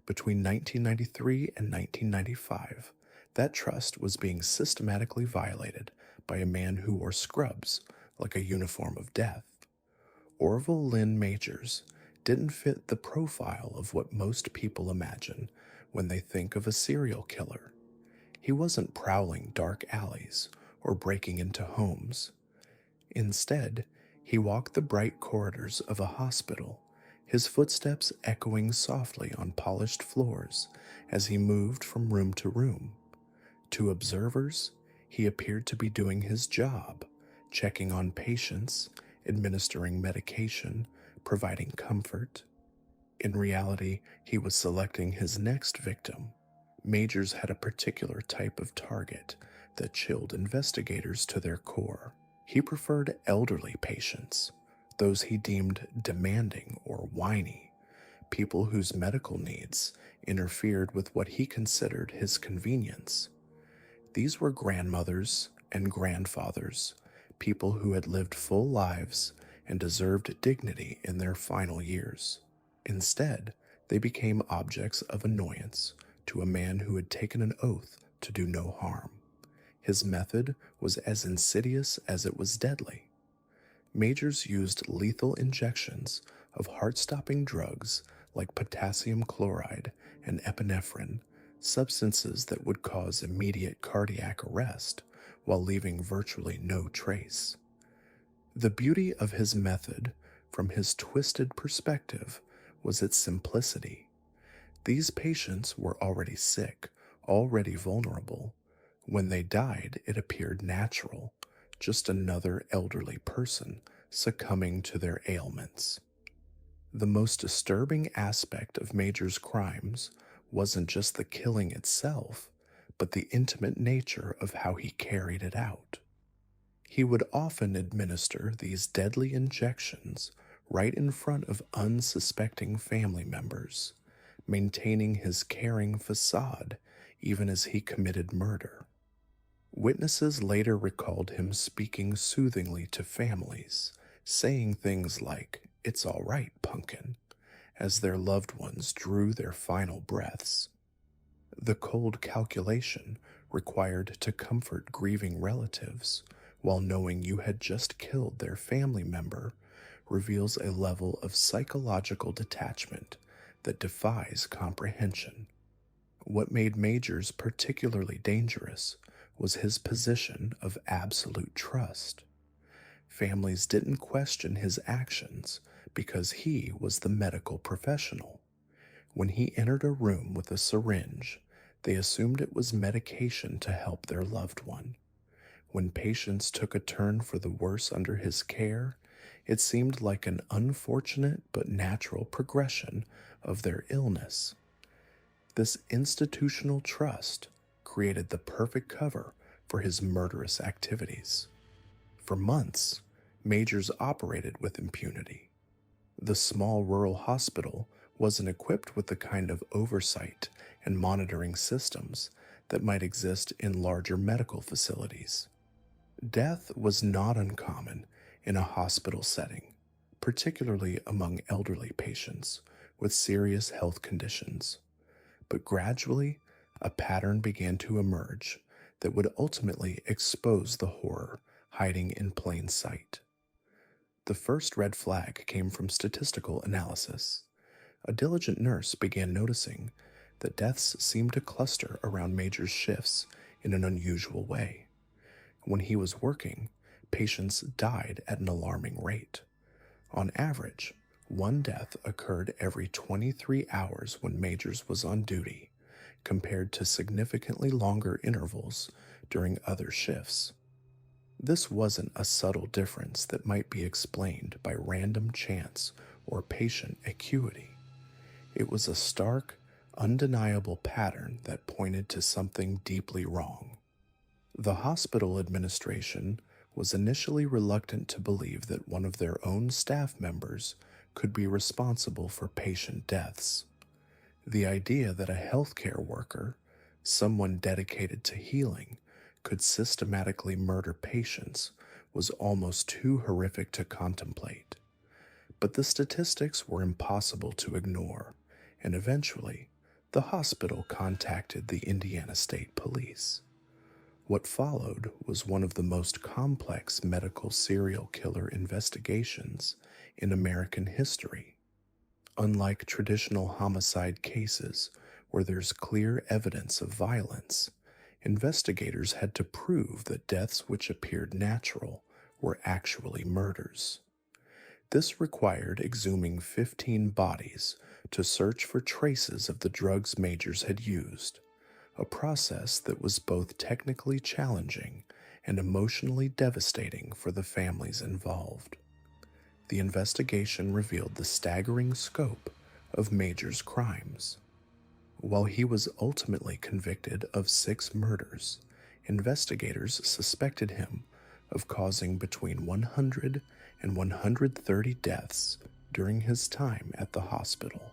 Between 1993 and 1995, that trust was being systematically violated by a man who wore scrubs like a uniform of death. Orville Lynn Majors didn't fit the profile of what most people imagine when they think of a serial killer. He wasn't prowling dark alleys or breaking into homes. Instead, he walked the bright corridors of a hospital, his footsteps echoing softly on polished floors as he moved from room to room. To observers, he appeared to be doing his job, checking on patients, administering medication, providing comfort. In reality, he was selecting his next victim. Majors had a particular type of target that chilled investigators to their core. He preferred elderly patients, those he deemed demanding or whiny, people whose medical needs interfered with what he considered his convenience. These were grandmothers and grandfathers, people who had lived full lives and deserved dignity in their final years. Instead, they became objects of annoyance to a man who had taken an oath to do no harm. His method was as insidious as it was deadly. Majors used lethal injections of heart-stopping drugs like potassium chloride and epinephrine, substances that would cause immediate cardiac arrest while leaving virtually no trace. The beauty of his method, from his twisted perspective, was its simplicity. These patients were already sick, already vulnerable. When they died, it appeared natural, just another elderly person succumbing to their ailments. The most disturbing aspect of Major's crimes wasn't just the killing itself, but the intimate nature of how he carried it out. He would often administer these deadly injections right in front of unsuspecting family members, maintaining his caring facade even as he committed murder. Witnesses later recalled him speaking soothingly to families, saying things like, "It's all right, pumpkin," as their loved ones drew their final breaths. The cold calculation required to comfort grieving relatives while knowing you had just killed their family member reveals a level of psychological detachment that defies comprehension. What made Majors particularly dangerous was his position of absolute trust. Families didn't question his actions because he was the medical professional. When he entered a room with a syringe, they assumed it was medication to help their loved one. When patients took a turn for the worse under his care, it seemed like an unfortunate but natural progression of their illness. This institutional trust created the perfect cover for his murderous activities. For months, Majors operated with impunity. The small rural hospital wasn't equipped with the kind of oversight and monitoring systems that might exist in larger medical facilities. Death was not uncommon in a hospital setting, particularly among elderly patients with serious health conditions. But gradually, a pattern began to emerge that would ultimately expose the horror hiding in plain sight. The first red flag came from statistical analysis. A diligent nurse began noticing that deaths seemed to cluster around Major's shifts in an unusual way. When he was working, patients died at an alarming rate. On average, one death occurred every 23 hours when Majors was on duty, compared to significantly longer intervals during other shifts. This wasn't a subtle difference that might be explained by random chance or patient acuity. It was a stark, undeniable pattern that pointed to something deeply wrong. The hospital administration was initially reluctant to believe that one of their own staff members could be responsible for patient deaths. The idea that a healthcare worker, someone dedicated to healing, could systematically murder patients was almost too horrific to contemplate. But the statistics were impossible to ignore, and eventually, the hospital contacted the Indiana State Police. What followed was one of the most complex medical serial killer investigations in American history. Unlike traditional homicide cases where there's clear evidence of violence, investigators had to prove that deaths which appeared natural were actually murders. This required exhuming 15 bodies to search for traces of the drugs Majors had used, a process that was both technically challenging and emotionally devastating for the families involved. The investigation revealed the staggering scope of Major's crimes. While he was ultimately convicted of 6 murders, investigators suspected him of causing between 100 and 130 deaths during his time at the hospital.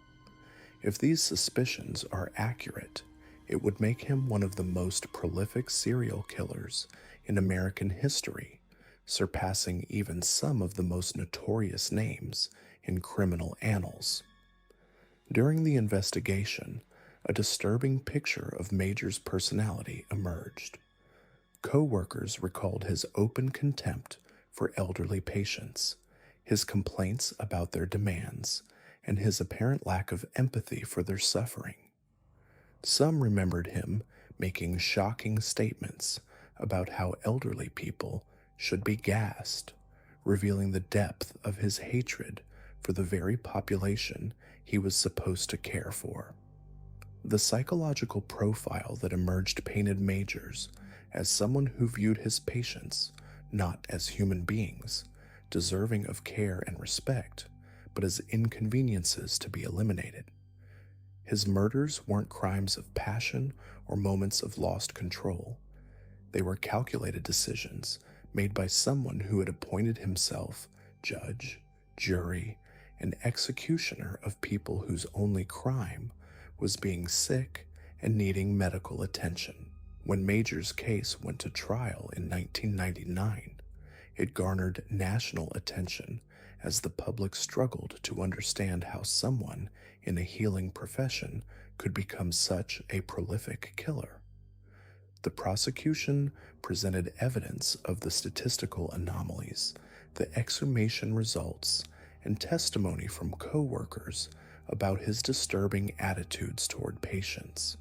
If these suspicions are accurate, it would make him one of the most prolific serial killers in American history, surpassing even some of the most notorious names in criminal annals. During the investigation, a disturbing picture of Major's personality emerged. Co-workers recalled his open contempt for elderly patients, his complaints about their demands, and his apparent lack of empathy for their suffering. Some remembered him making shocking statements about how elderly people should be gassed, revealing the depth of his hatred for the very population he was supposed to care for. The psychological profile that emerged painted Majors as someone who viewed his patients not as human beings, deserving of care and respect, but as inconveniences to be eliminated. His murders weren't crimes of passion or moments of lost control. They were calculated decisions made by someone who had appointed himself judge, jury, and executioner of people whose only crime was being sick and needing medical attention. When Major's case went to trial in 1999, it garnered national attention as the public struggled to understand how someone in a healing profession could become such a prolific killer. The prosecution presented evidence of the statistical anomalies, the exhumation results, and testimony from co-workers about his disturbing attitudes toward patients.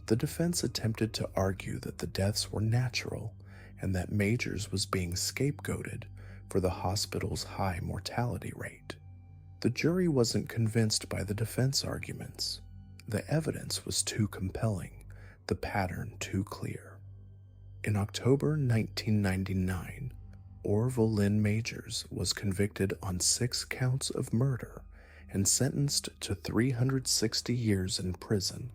The defense attempted to argue that the deaths were natural and that Majors was being scapegoated for the hospital's high mortality rate. The jury wasn't convinced by the defense arguments. The evidence was too compelling, the pattern too clear. In October 1999, Orville Lynn Majors was convicted on 6 counts of murder and sentenced to 360 years in prison,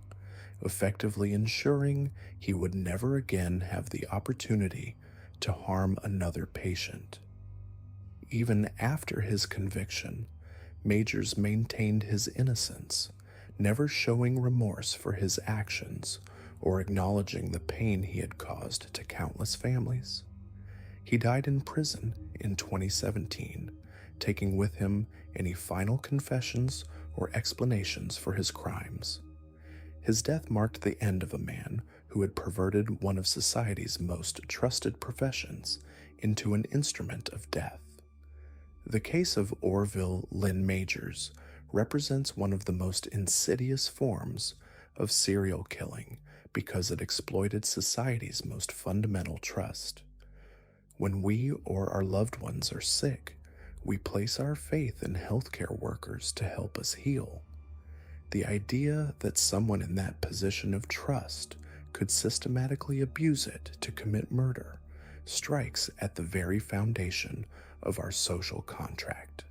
effectively ensuring he would never again have the opportunity to harm another patient. Even after his conviction, Majors maintained his innocence, never showing remorse for his actions or acknowledging the pain he had caused to countless families. He died in prison in 2017, taking with him any final confessions or explanations for his crimes. His death marked the end of a man who had perverted one of society's most trusted professions into an instrument of death. The case of Orville Lynn Majors represents one of the most insidious forms of serial killing because it exploited society's most fundamental trust. When we or our loved ones are sick, we place our faith in healthcare workers to help us heal. The idea that someone in that position of trust could systematically abuse it to commit murder strikes at the very foundation of our social contract.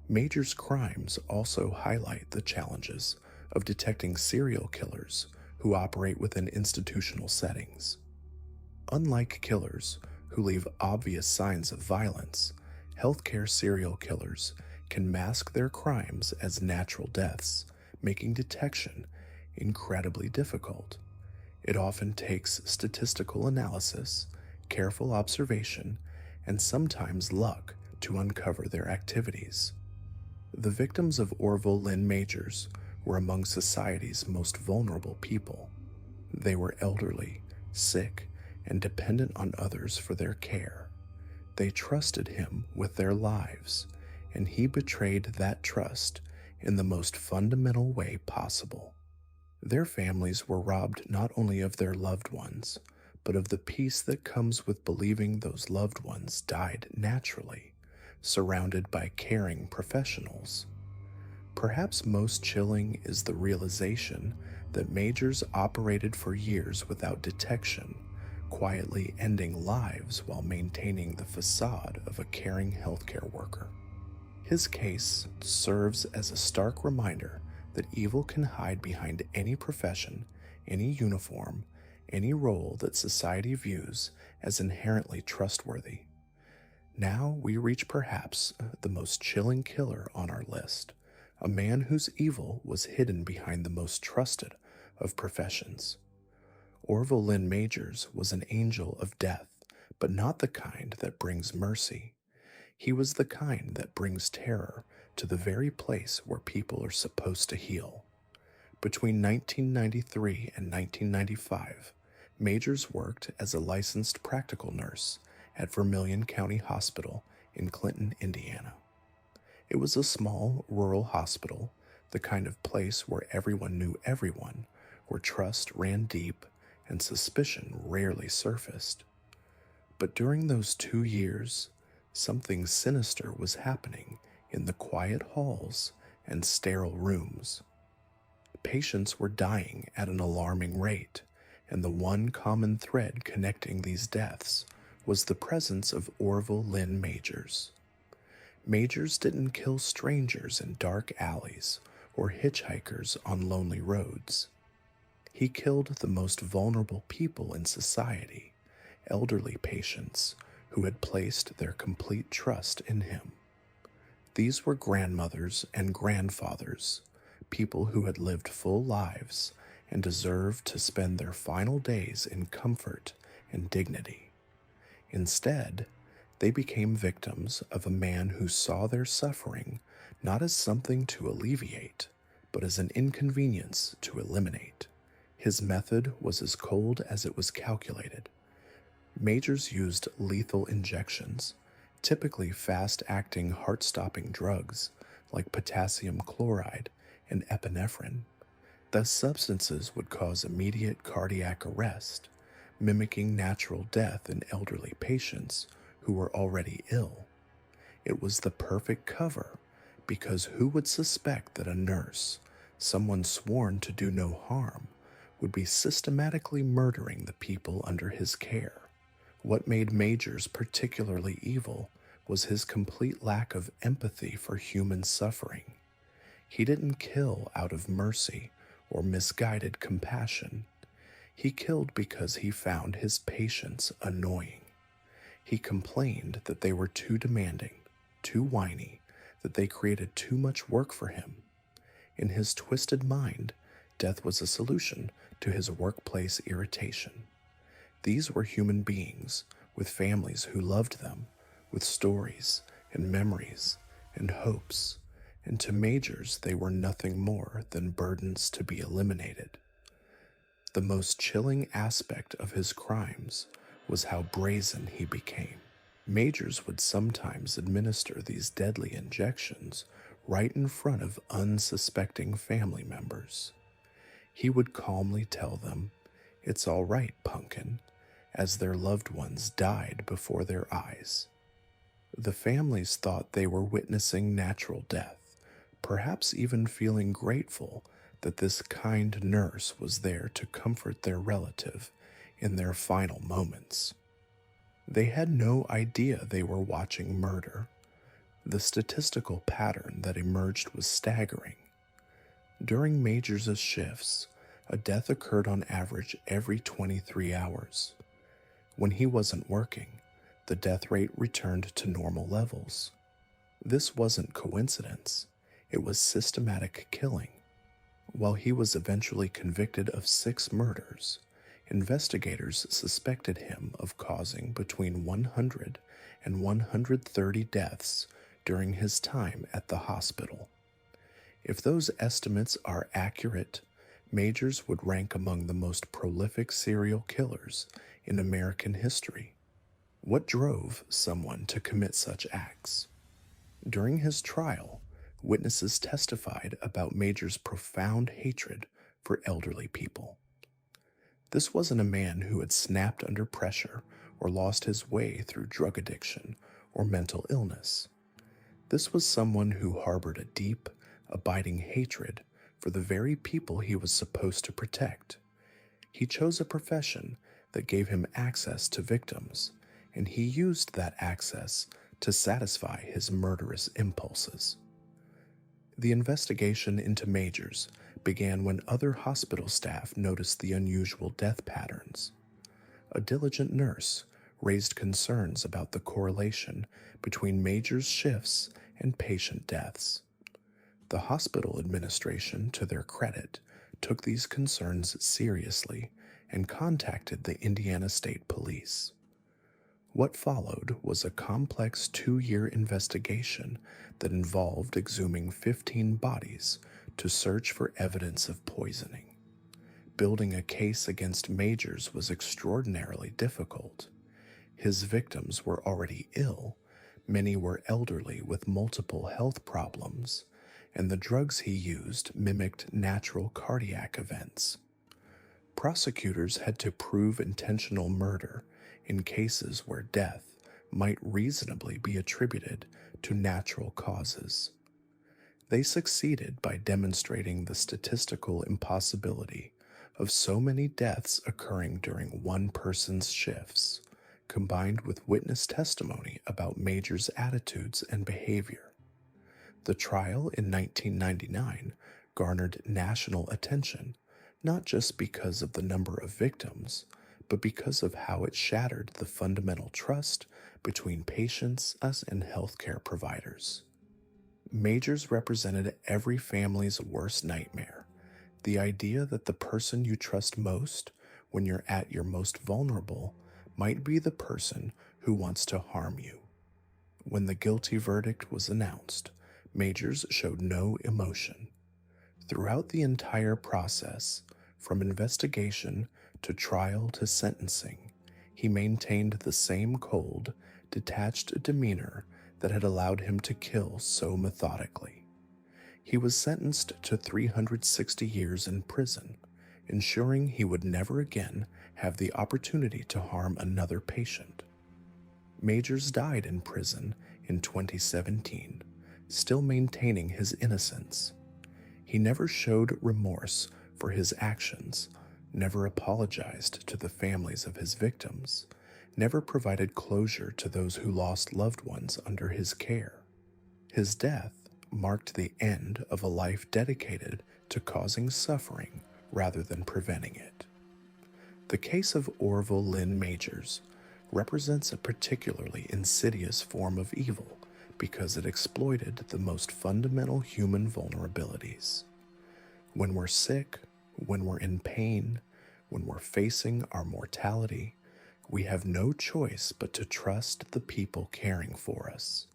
Major's crimes also highlight the challenges of detecting serial killers who operate within institutional settings. Unlike killers who leave obvious signs of violence, healthcare serial killers can mask their crimes as natural deaths, making detection incredibly difficult. It often takes statistical analysis, careful observation, and sometimes luck to uncover their activities. The victims of Orville Lynn Majors were among society's most vulnerable people. They were elderly, sick, and dependent on others for their care. They trusted him with their lives, and he betrayed that trust in the most fundamental way possible. Their families were robbed not only of their loved ones, but of the peace that comes with believing those loved ones died naturally, surrounded by caring professionals. Perhaps most chilling is the realization that Majors operated for years without detection, quietly ending lives while maintaining the facade of a caring healthcare worker. His case serves as a stark reminder that evil can hide behind any profession, any uniform, any role that society views as inherently trustworthy. Now we reach perhaps the most chilling killer on our list, a man whose evil was hidden behind the most trusted of professions. Orville Lynn Majors was an angel of death, but not the kind that brings mercy. He was the kind that brings terror to the very place where people are supposed to heal. Between 1993 and 1995, Majors worked as a licensed practical nurse at Vermilion County Hospital in Clinton, Indiana. It was a small, rural hospital, the kind of place where everyone knew everyone, where trust ran deep and suspicion rarely surfaced. But during those 2 years, something sinister was happening in the quiet halls and sterile rooms. Patients were dying at an alarming rate, and the one common thread connecting these deaths was the presence of Orville Lynn Majors. Majors didn't kill strangers in dark alleys or hitchhikers on lonely roads. He killed the most vulnerable people in society, elderly patients who had placed their complete trust in him. These were grandmothers and grandfathers, people who had lived full lives and deserved to spend their final days in comfort and dignity. Instead, they became victims of a man who saw their suffering not as something to alleviate, but as an inconvenience to eliminate. His method was as cold as it was calculated. Majors used lethal injections, typically fast-acting heart-stopping drugs like potassium chloride and epinephrine. Those substances would cause immediate cardiac arrest, mimicking natural death in elderly patients who were already ill. It was the perfect cover, because who would suspect that a nurse, someone sworn to do no harm, would be systematically murdering the people under his care? What made Majors particularly evil was his complete lack of empathy for human suffering. He didn't kill out of mercy or misguided compassion. He killed because he found his patients annoying. He complained that they were too demanding, too whiny, that they created too much work for him. In his twisted mind, Death was a solution to his workplace irritation. These were human beings with families who loved them, with stories and memories and hopes, and to Majors they were nothing more than burdens to be eliminated. The most chilling aspect of his crimes was how brazen he became. Majors would sometimes administer these deadly injections right in front of unsuspecting family members. He would calmly tell them, "It's all right, Pumpkin," as their loved ones died before their eyes. The families thought they were witnessing natural death, perhaps even feeling grateful that this kind nurse was there to comfort their relative in their final moments. They had no idea they were watching murder. The statistical pattern that emerged was staggering. During Majors' shifts, a death occurred on average every 23 hours. When he wasn't working, the death rate returned to normal levels. This wasn't coincidence, it was systematic killing. While he was eventually convicted of 6 murders, investigators suspected him of causing between 100 and 130 deaths during his time at the hospital. If those estimates are accurate, Majors would rank among the most prolific serial killers in American history. What drove someone to commit such acts? During his trial, witnesses testified about Majors' profound hatred for elderly people. This wasn't a man who had snapped under pressure or lost his way through drug addiction or mental illness. This was someone who harbored a deep, abiding hatred for the very people he was supposed to protect. He chose a profession that gave him access to victims, and he used that access to satisfy his murderous impulses. The investigation into Majors began when other hospital staff noticed the unusual death patterns. A diligent nurse raised concerns about the correlation between Majors' shifts and patient deaths. The hospital administration, to their credit, took these concerns seriously and contacted the Indiana State Police. What followed was a complex 2-year investigation that involved exhuming 15 bodies to search for evidence of poisoning. Building a case against Majors was extraordinarily difficult. His victims were already ill, many were elderly with multiple health problems, and the drugs he used mimicked natural cardiac events. Prosecutors had to prove intentional murder in cases where death might reasonably be attributed to natural causes. They succeeded by demonstrating the statistical impossibility of so many deaths occurring during one person's shifts, combined with witness testimony about Majors' attitudes and behavior. The trial in 1999 garnered national attention, not just because of the number of victims, but because of how it shattered the fundamental trust between patients and healthcare providers. Majors represented every family's worst nightmare, the idea that the person you trust most when you're at your most vulnerable might be the person who wants to harm you. When the guilty verdict was announced, Majors showed no emotion. Throughout the entire process, from investigation to trial to sentencing, he maintained the same cold, detached demeanor that had allowed him to kill so methodically. He was sentenced to 360 years in prison, ensuring he would never again have the opportunity to harm another patient. Majors died in prison in 2017, still maintaining his innocence. He never showed remorse for his actions, never apologized to the families of his victims, never provided closure to those who lost loved ones under his care. His death marked the end of a life dedicated to causing suffering rather than preventing it. The case of Orville Lynn Majors represents a particularly insidious form of evil because it exploited the most fundamental human vulnerabilities. When we're sick When we're in pain, when we're facing our mortality, we have no choice but to trust the people caring for us.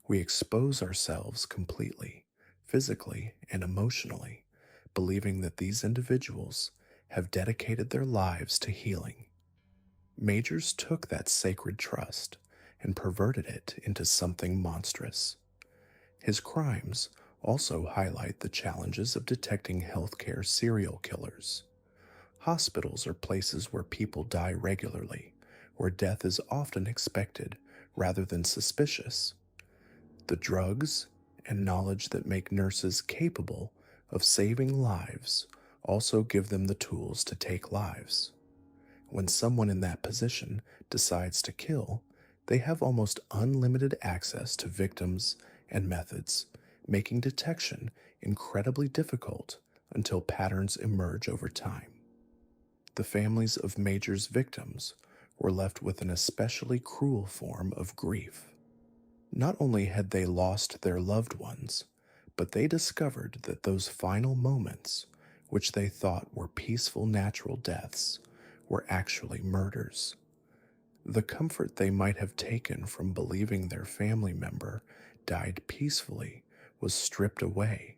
We expose ourselves completely, physically and emotionally, believing that these individuals have dedicated their lives to healing. Majors took that sacred trust and perverted it into something monstrous. His crimes also highlight the challenges of detecting healthcare serial killers. Hospitals are places where people die regularly, where death is often expected rather than suspicious. The drugs and knowledge that make nurses capable of saving lives also give them the tools to take lives. When someone in that position decides to kill, they have almost unlimited access to victims and methods, making detection incredibly difficult until patterns emerge over time. The families of Major's victims were left with an especially cruel form of grief. Not only had they lost their loved ones, but they discovered that those final moments, which they thought were peaceful natural deaths, were actually murders. The comfort they might have taken from believing their family member died peacefully was stripped away,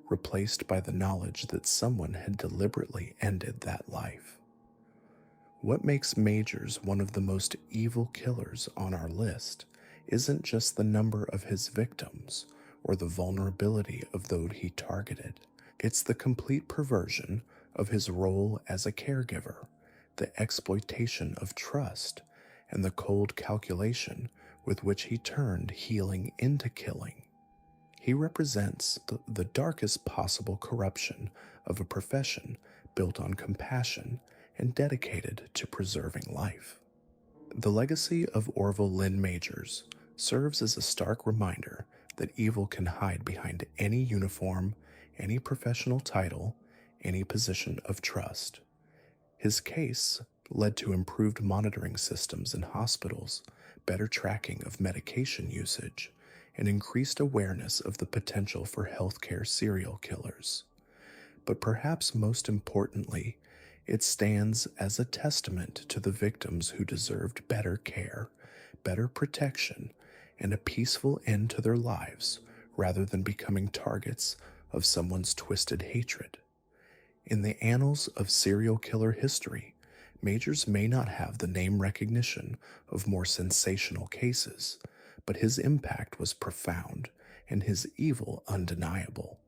replaced by the knowledge that someone had deliberately ended that life. What makes Majors one of the most evil killers on our list isn't just the number of his victims or the vulnerability of those he targeted. It's the complete perversion of his role as a caregiver, the exploitation of trust, and the cold calculation with which he turned healing into killing. He represents the darkest possible corruption of a profession built on compassion and dedicated to preserving life. The legacy of Orville Lynn Majors serves as a stark reminder that evil can hide behind any uniform, any professional title, any position of trust. His case led to improved monitoring systems in hospitals, better tracking of medication usage, and increased awareness of the potential for healthcare serial killers. But perhaps most importantly, it stands as a testament to the victims who deserved better care, better protection, and a peaceful end to their lives rather than becoming targets of someone's twisted hatred. In the annals of serial killer history, Majors may not have the name recognition of more sensational cases, but his impact was profound and his evil undeniable.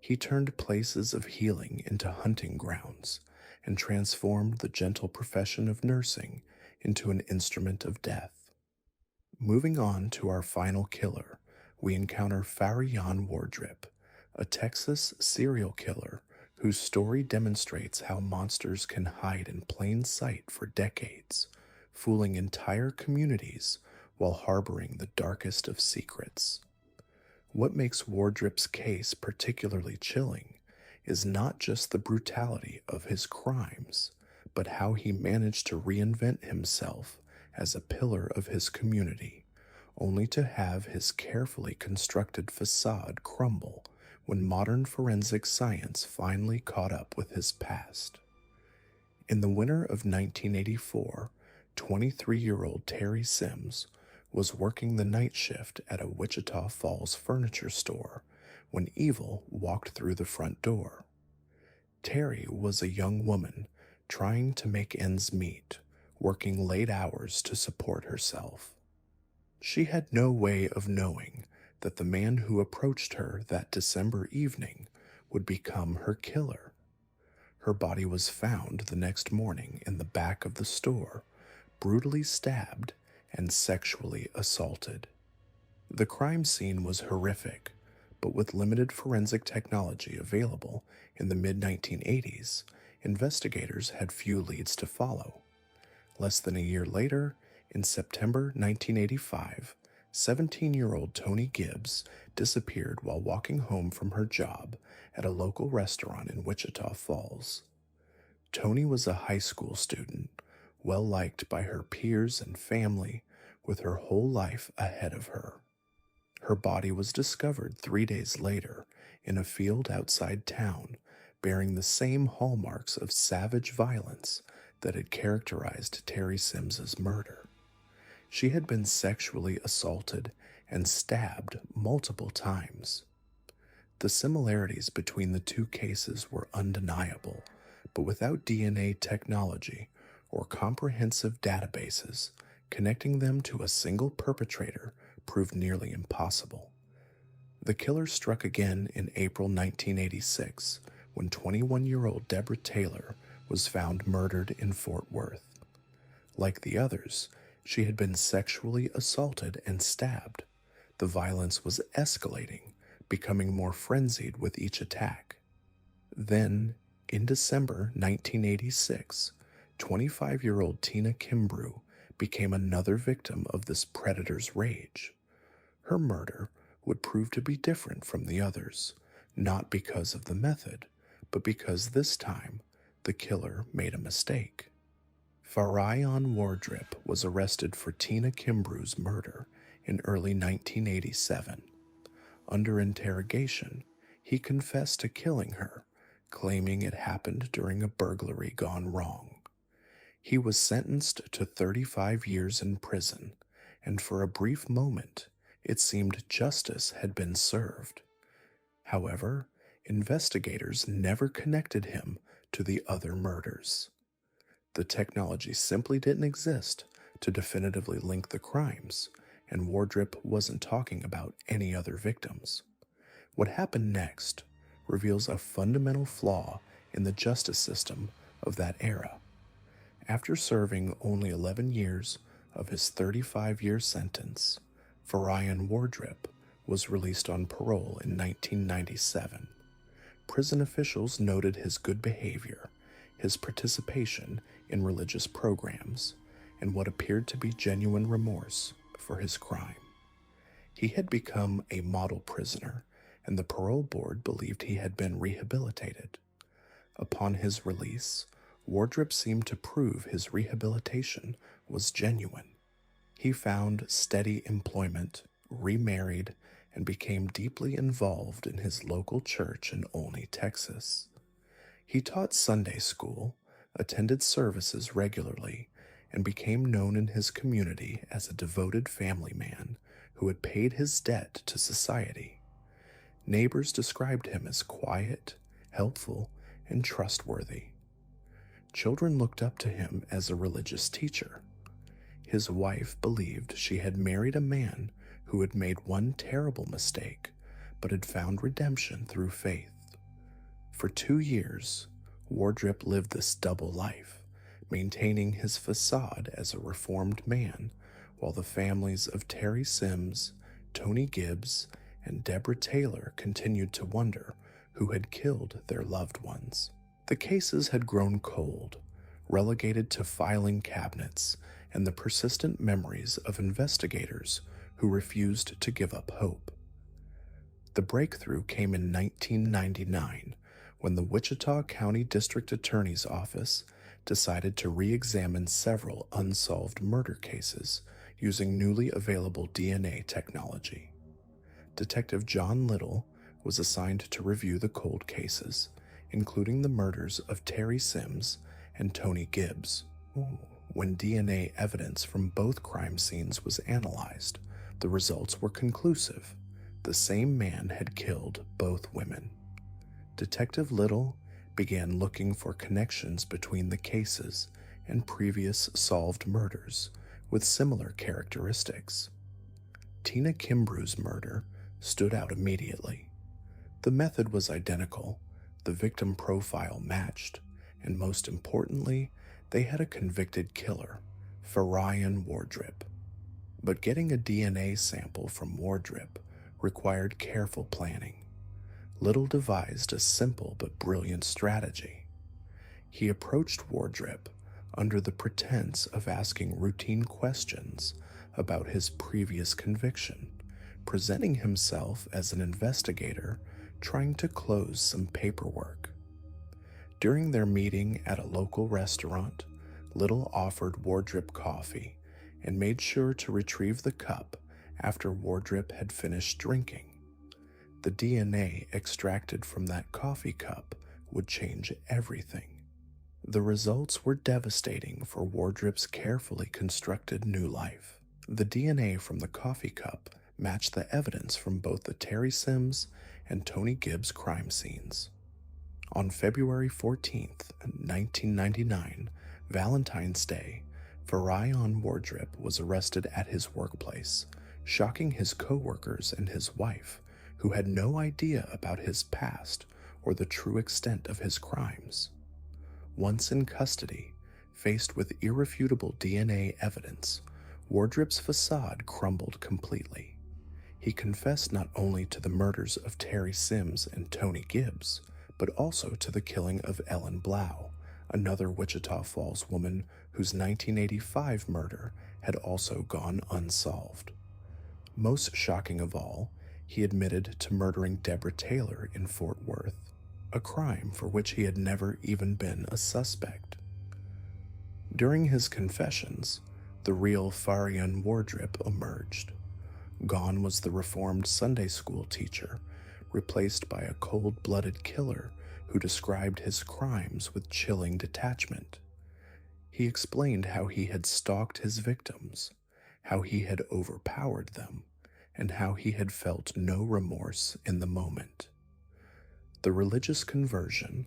He turned places of healing into hunting grounds and transformed the gentle profession of nursing into an instrument of death. Moving on to our final killer, we encounter Farion Wardrip, a Texas serial killer whose story demonstrates how monsters can hide in plain sight for decades, fooling entire communities while harboring the darkest of secrets. What makes Wardrip's case particularly chilling is not just the brutality of his crimes, but how he managed to reinvent himself as a pillar of his community, only to have his carefully constructed facade crumble when modern forensic science finally caught up with his past. In the winter of 1984, 23-year-old Terry Sims was working the night shift at a Wichita Falls furniture store when evil walked through the front door. Terry was a young woman trying to make ends meet, working late hours to support herself. She had no way of knowing that the man who approached her that December evening would become her killer. Her body was found the next morning in the back of the store, brutally stabbed and sexually assaulted. The crime scene was horrific, but with limited forensic technology available in the mid-1980s, investigators had few leads to follow. Less than a year later, in September 1985, 17-year-old Toni Gibbs disappeared while walking home from her job at a local restaurant in Wichita Falls. Toni was a high school student, well liked by her peers and family, with her whole life ahead of her. Her body was discovered 3 days later in a field outside town, bearing the same hallmarks of savage violence that had characterized Terry Sims's murder. She had been sexually assaulted and stabbed multiple times. The similarities between the two cases were undeniable, but without DNA technology or comprehensive databases, connecting them to a single perpetrator proved nearly impossible. The killer struck again in April 1986 when 21-year-old Deborah Taylor was found murdered in Fort Worth. Like the others, she had been sexually assaulted and stabbed. The violence was escalating, becoming more frenzied with each attack. Then, in December 1986, 25-year-old Tina Kimbrough became another victim of this predator's rage. Her murder would prove to be different from the others, not because of the method, but because this time the killer made a mistake. Farion Wardrip was arrested for Tina Kimbrough's murder in early 1987. Under interrogation, he confessed to killing her, claiming it happened during a burglary gone wrong. He was sentenced to 35 years in prison, and for a brief moment, it seemed justice had been served. However, investigators never connected him to the other murders. The technology simply didn't exist to definitively link the crimes, and Wardrip wasn't talking about any other victims. What happened next reveals a fundamental flaw in the justice system of that era. After serving only 11 years of his 35-year sentence, Farion Wardrip was released on parole in 1997. Prison officials noted his good behavior, his participation in religious programs, and what appeared to be genuine remorse for his crime. He had become a model prisoner, and the parole board believed he had been rehabilitated. Upon his release, Wardrip seemed to prove his rehabilitation was genuine. He found steady employment, remarried, and became deeply involved in his local church in Olney, Texas. He taught Sunday school, attended services regularly, and became known in his community as a devoted family man who had paid his debt to society. Neighbors described him as quiet, helpful, and trustworthy. Children looked up to him as a religious teacher. His wife believed she had married a man who had made one terrible mistake, but had found redemption through faith. For 2 years, Wardrip lived this double life, maintaining his facade as a reformed man, while the families of Terry Sims, Tony Gibbs, and Deborah Taylor continued to wonder who had killed their loved ones. The cases had grown cold, relegated to filing cabinets and the persistent memories of investigators who refused to give up hope. The breakthrough came in 1999 when the Wichita County District Attorney's Office decided to re-examine several unsolved murder cases using newly available DNA technology. Detective John Little was assigned to review the cold cases, including the murders of Terry Sims and Tony Gibbs. When DNA evidence from both crime scenes was analyzed, the results were conclusive. The same man had killed both women. Detective Little began looking for connections between the cases and previous solved murders with similar characteristics. Tina Kimbrough's murder stood out immediately. The method was identical, the victim profile matched, and most importantly, they had a convicted killer, Farion Wardrip. But getting a DNA sample from Wardrip required careful planning. Little devised a simple but brilliant strategy. He approached Wardrip under the pretense of asking routine questions about his previous conviction, presenting himself as an investigator trying to close some paperwork. During their meeting at a local restaurant, Little offered Wardrip coffee and made sure to retrieve the cup after Wardrip had finished drinking. The DNA extracted from that coffee cup would change everything. The results were devastating for Wardrip's carefully constructed new life. The DNA from the coffee cup matched the evidence from both the Terry Sims and Tony Gibbs crime scenes. On February 14th, 1999, Valentine's Day, Farion Wardrip was arrested at his workplace, shocking his co-workers and his wife, who had no idea about his past or the true extent of his crimes. Once in custody, faced with irrefutable DNA evidence, Wardrip's facade crumbled completely. He confessed not only to the murders of Terry Sims and Tony Gibbs, but also to the killing of Ellen Blau, another Wichita Falls woman whose 1985 murder had also gone unsolved. Most shocking of all, he admitted to murdering Deborah Taylor in Fort Worth, a crime for which he had never even been a suspect. During his confessions, the real Farion Wardrip emerged. Gone was the reformed Sunday school teacher, replaced by a cold-blooded killer who described his crimes with chilling detachment. He explained how he had stalked his victims, how he had overpowered them, and how he had felt no remorse in the moment. The religious conversion,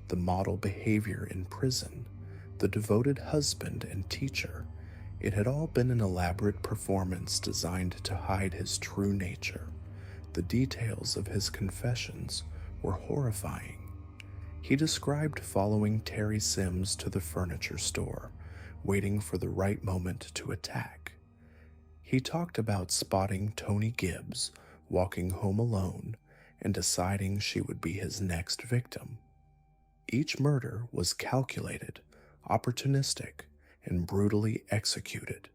the model behavior in prison, the devoted husband and teacher, it had all been an elaborate performance designed to hide his true nature. The details of his confessions were horrifying. He described following Terry Sims to the furniture store, waiting for the right moment to attack. He talked about spotting Tony Gibbs walking home alone and deciding she would be his next victim. Each murder was calculated, opportunistic, and brutally executed.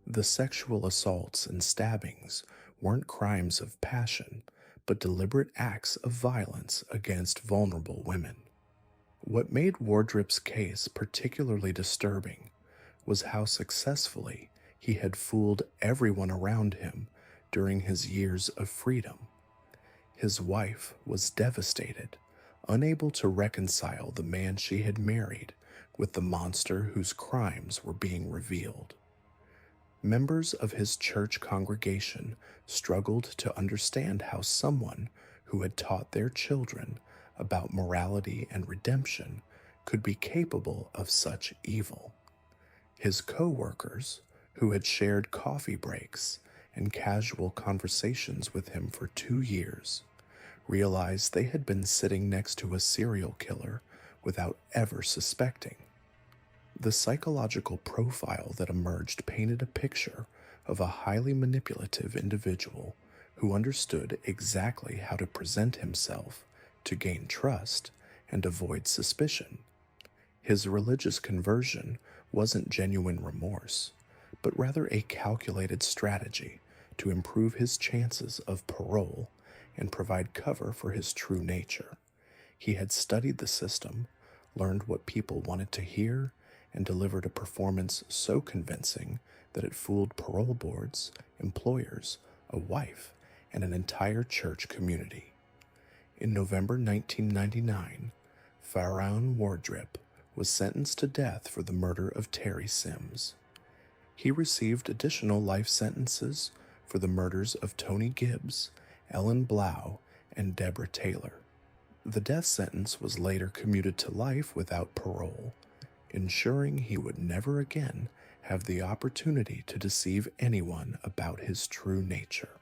The sexual assaults and stabbings weren't crimes of passion, but deliberate acts of violence against vulnerable women. What made Wardrip's case particularly disturbing was how successfully he had fooled everyone around him during his years of freedom. His wife was devastated, unable to reconcile the man she had married with the monster whose crimes were being revealed. Members of his church congregation struggled to understand how someone who had taught their children about morality and redemption could be capable of such evil. His co-workers, who had shared coffee breaks and casual conversations with him for 2 years, realized they had been sitting next to a serial killer without ever suspecting. The psychological profile that emerged painted a picture of a highly manipulative individual who understood exactly how to present himself to gain trust and avoid suspicion. His religious conversion wasn't genuine remorse, but rather a calculated strategy to improve his chances of parole and provide cover for his true nature. He had studied the system, learned what people wanted to hear, and delivered a performance so convincing that it fooled parole boards, employers, a wife, and an entire church community. In November 1999, Farion Wardrip was sentenced to death for the murder of Terry Sims. He received additional life sentences for the murders of Tony Gibbs, Ellen Blau, and Deborah Taylor. The death sentence was later commuted to life without parole, ensuring he would never again have the opportunity to deceive anyone about his true nature.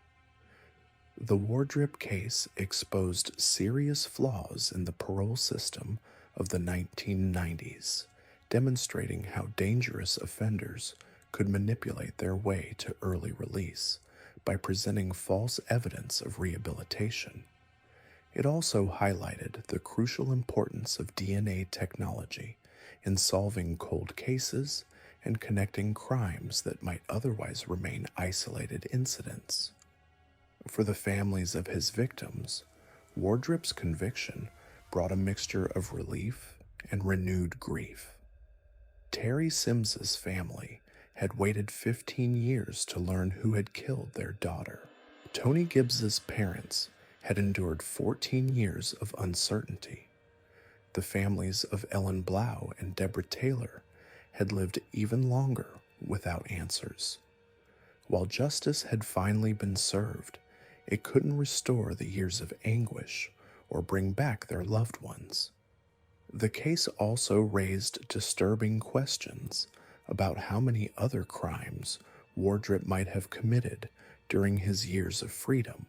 The Wardrip case exposed serious flaws in the parole system of the 1990s, demonstrating how dangerous offenders could manipulate their way to early release by presenting false evidence of rehabilitation. It also highlighted the crucial importance of DNA technology in solving cold cases and connecting crimes that might otherwise remain isolated incidents. For the families of his victims, Wardrip's conviction brought a mixture of relief and renewed grief. Terry Sims's family had waited 15 years to learn who had killed their daughter. Tony Gibbs's parents had endured 14 years of uncertainty. The families of Ellen Blau and Deborah Taylor had lived even longer without answers. While justice had finally been served, it couldn't restore the years of anguish or bring back their loved ones. The case also raised disturbing questions about how many other crimes Wardrip might have committed during his years of freedom.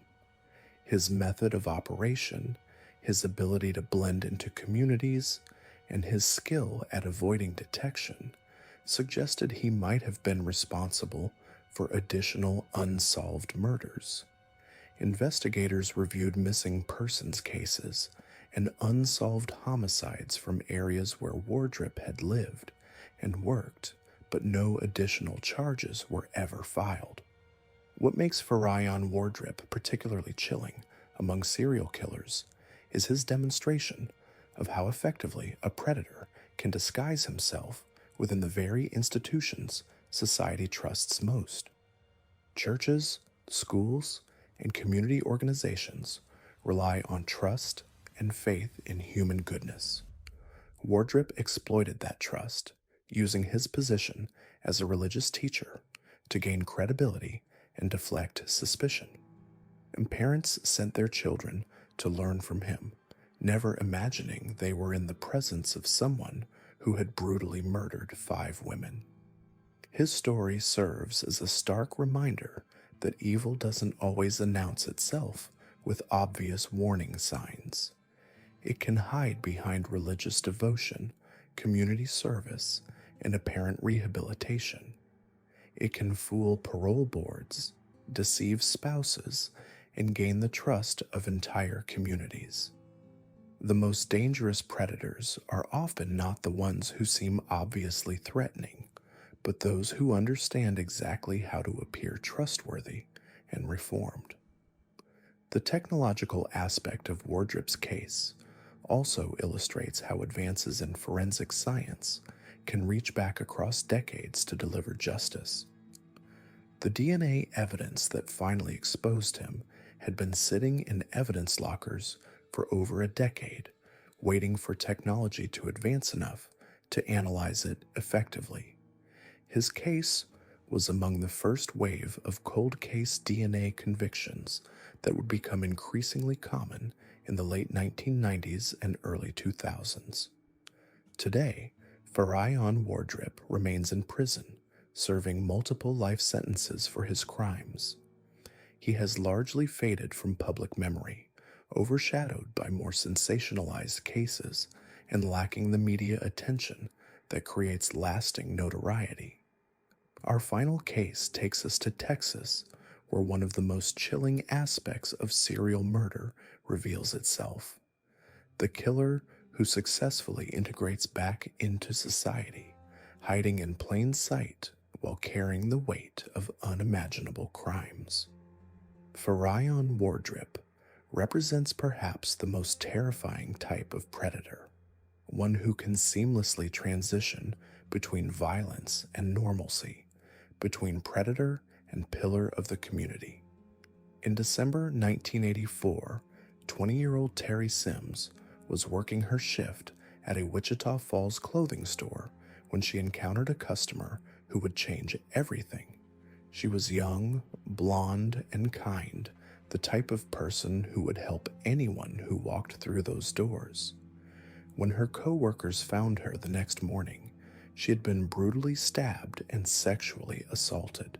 His method of operation, his ability to blend into communities, and his skill at avoiding detection suggested he might have been responsible for additional unsolved murders. Investigators reviewed missing persons cases and unsolved homicides from areas where Wardrip had lived and worked, but no additional charges were ever filed. What makes Farion Wardrip particularly chilling among serial killers is his demonstration of how effectively a predator can disguise himself within the very institutions society trusts most. Churches, schools, and community organizations rely on trust and faith in human goodness. Wardrip exploited that trust, using his position as a religious teacher to gain credibility and deflect suspicion. And parents sent their children to learn from him, never imagining they were in the presence of someone who had brutally murdered 5 women. His story serves as a stark reminder that evil doesn't always announce itself with obvious warning signs. It can hide behind religious devotion, community service, and apparent rehabilitation. It can fool parole boards, deceive spouses, and gain the trust of entire communities. The most dangerous predators are often not the ones who seem obviously threatening, but those who understand exactly how to appear trustworthy and reformed. The technological aspect of Wardrip's case also illustrates how advances in forensic science can reach back across decades to deliver justice. The DNA evidence that finally exposed him had been sitting in evidence lockers for over a decade, waiting for technology to advance enough to analyze it effectively. His case was among the first wave of cold case DNA convictions that would become increasingly common in the late 1990s and early 2000s. Today, Farion Wardrip remains in prison, serving multiple life sentences for his crimes. He has largely faded from public memory, overshadowed by more sensationalized cases and lacking the media attention that creates lasting notoriety. Our final case takes us to Texas, where one of the most chilling aspects of serial murder reveals itself. The killer who successfully integrates back into society, hiding in plain sight while carrying the weight of unimaginable crimes. Farion Wardrip represents perhaps the most terrifying type of predator, one who can seamlessly transition between violence and normalcy, between predator and pillar of the community. In December 1984, 20-year-old Terry Sims was working her shift at a Wichita Falls clothing store when she encountered a customer who would change everything. She was young, blonde, and kind, the type of person who would help anyone who walked through those doors. When her co-workers found her the next morning, she had been brutally stabbed and sexually assaulted.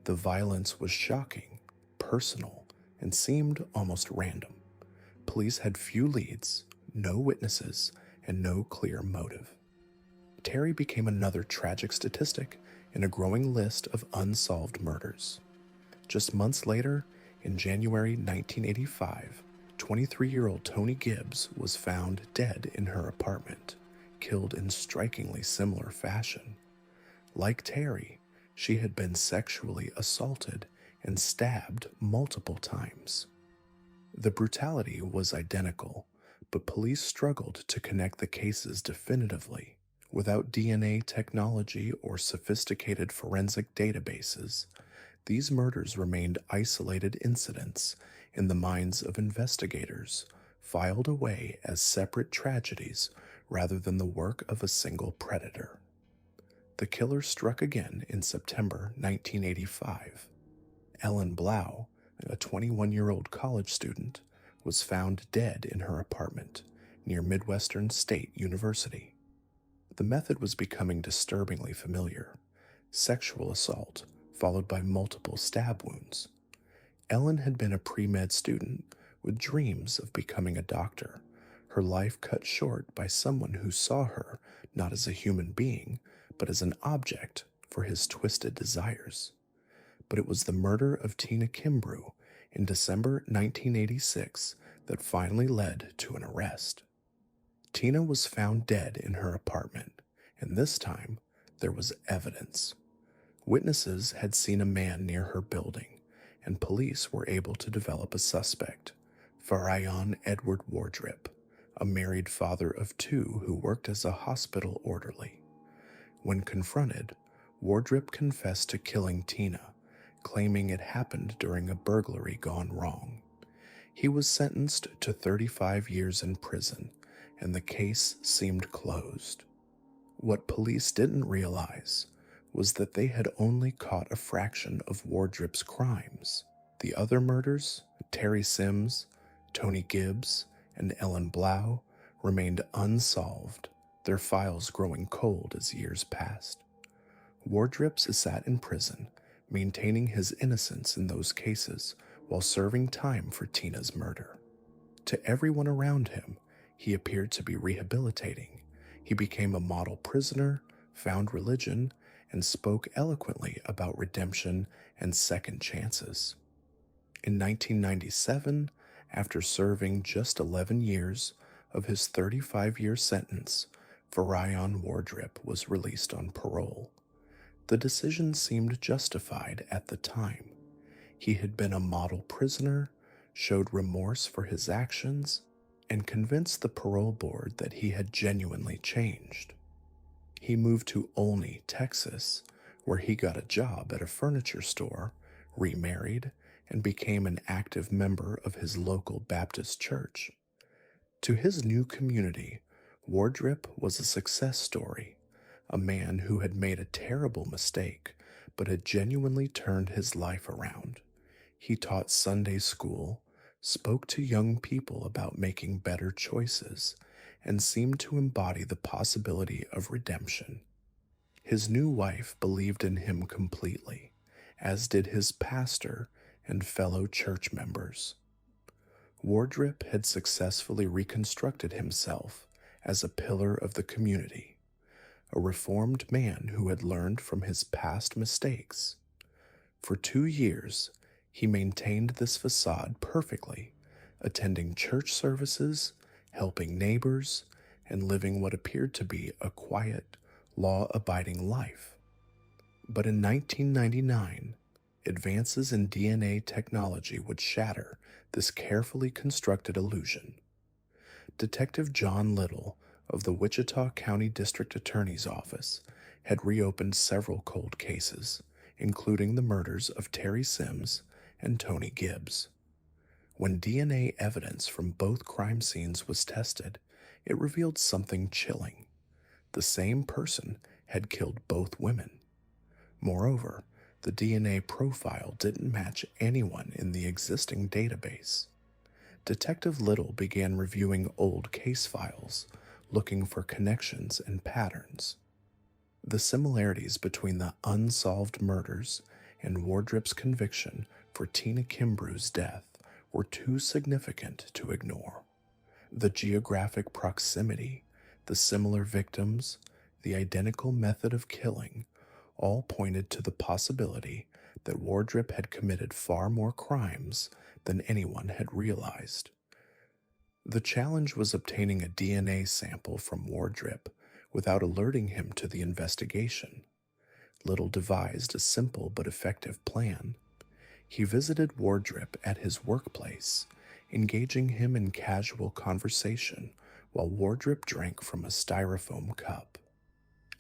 The violence was shocking, personal, and seemed almost random. Police had few leads, no witnesses, and no clear motive. Terry became another tragic statistic in a growing list of unsolved murders. Just months later, in January 1985, 23-year-old Tony Gibbs was found dead in her apartment, killed in strikingly similar fashion. Like Terry, she had been sexually assaulted and stabbed multiple times. The brutality was identical, but police struggled to connect the cases definitively. Without DNA technology or sophisticated forensic databases, these murders remained isolated incidents in the minds of investigators filed away as separate tragedies rather than the work of a single predator. The killer struck again in September 1985. Ellen Blau, a 21-year-old college student, was found dead in her apartment near Midwestern State University. The method was becoming disturbingly familiar: sexual assault followed by multiple stab wounds. Ellen had been a pre-med student with dreams of becoming a doctor, her life cut short by someone who saw her not as a human being, but as an object for his twisted desires. But it was the murder of Tina Kimbrough in December 1986 that finally led to an arrest. Tina was found dead in her apartment, and this time there was evidence. Witnesses had seen a man near her building, and police were able to develop a suspect, Farion Edward Wardrip, a married father of two who worked as a hospital orderly. When confronted, Wardrip confessed to killing Tina, claiming it happened during a burglary gone wrong. He was sentenced to 35 years in prison, and the case seemed closed. What police didn't realize was that they had only caught a fraction of Wardrip's crimes. The other murders, Terry Sims, Tony Gibbs, and Ellen Blau, remained unsolved, their files growing cold as years passed. Wardrip sat in prison, maintaining his innocence in those cases while serving time for Tina's murder. To everyone around him, he appeared to be rehabilitating. He became a model prisoner, found religion, and spoke eloquently about redemption and second chances. In 1997, after serving just 11 years of his 35-year sentence, Farion Wardrip was released on parole. The decision seemed justified at the time. He had been a model prisoner, showed remorse for his actions, and convinced the parole board that he had genuinely changed. He moved to Olney, Texas, where he got a job at a furniture store, remarried, and became an active member of his local Baptist church. To his new community, Wardrip was a success story, a man who had made a terrible mistake but had genuinely turned his life around. He taught Sunday school, spoke to young people about making better choices, and seemed to embody the possibility of redemption. His new wife believed in him completely, as did his pastor and fellow church members. Wardrip had successfully reconstructed himself as a pillar of the community, a reformed man who had learned from his past mistakes. For 2 years, he maintained this facade perfectly, attending church services, helping neighbors, and living what appeared to be a quiet, law-abiding life. But in 1999, advances in DNA technology would shatter this carefully constructed illusion. Detective John Little of the Wichita County District Attorney's Office had reopened several cold cases, including the murders of Terry Sims and Tony Gibbs. When DNA evidence from both crime scenes was tested, it revealed something chilling. The same person had killed both women. Moreover, the DNA profile didn't match anyone in the existing database. Detective Little began reviewing old case files, looking for connections and patterns. The similarities between the unsolved murders and Wardrip's conviction for Tina Kimbrough's death were too significant to ignore. The geographic proximity, the similar victims, the identical method of killing, all pointed to the possibility that Wardrip had committed far more crimes than anyone had realized. The challenge was obtaining a DNA sample from Wardrip without alerting him to the investigation. Little devised a simple but effective plan. He visited Wardrip at his workplace, engaging him in casual conversation while Wardrip drank from a styrofoam cup.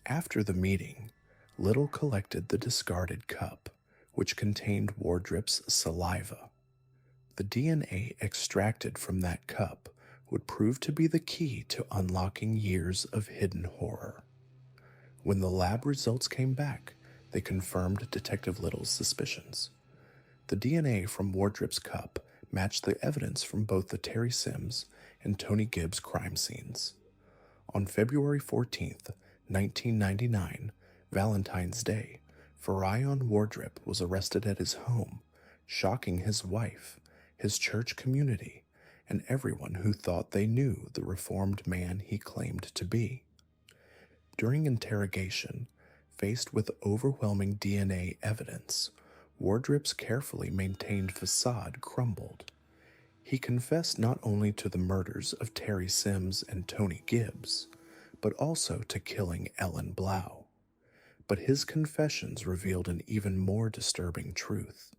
After the meeting, Little collected the discarded cup, which contained Wardrip's saliva. The DNA extracted from that cup would prove to be the key to unlocking years of hidden horror. When the lab results came back, they confirmed Detective Little's suspicions. The DNA from Wardrip's cup matched the evidence from both the Terry Sims and Tony Gibbs crime scenes. On February 14th, 1999, Valentine's Day, Farion Wardrip was arrested at his home, shocking his wife, his church community, and everyone who thought they knew the reformed man he claimed to be. During interrogation, faced with overwhelming DNA evidence, Wardrip's carefully maintained facade crumbled. He confessed not only to the murders of Terry Sims and Tony Gibbs, but also to killing Ellen Blau. But his confessions revealed an even more disturbing truth.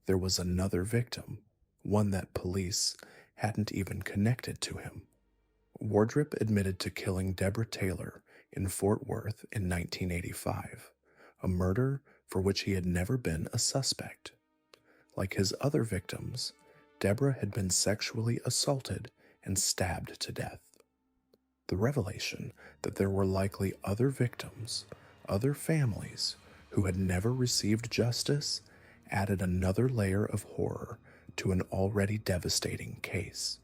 There was another victim, one that police hadn't even connected to him. Wardrip admitted to killing Deborah Taylor in Fort Worth in 1985, a murder for which he had never been a suspect. Like his other victims, Deborah had been sexually assaulted and stabbed to death. The revelation that there were likely other victims, other families, who had never received justice added another layer of horror to an already devastating case.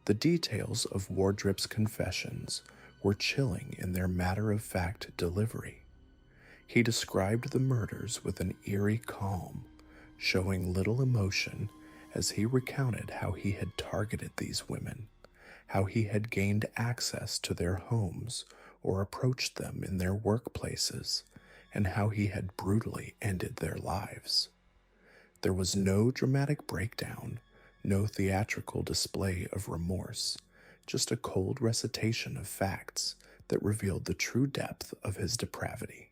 The details of Wardrip's confessions were chilling in their matter-of-fact delivery. He described the murders with an eerie calm, showing little emotion as he recounted how he had targeted these women, how he had gained access to their homes or approached them in their workplaces, and how he had brutally ended their lives. There was no dramatic breakdown, no theatrical display of remorse, just a cold recitation of facts that revealed the true depth of his depravity.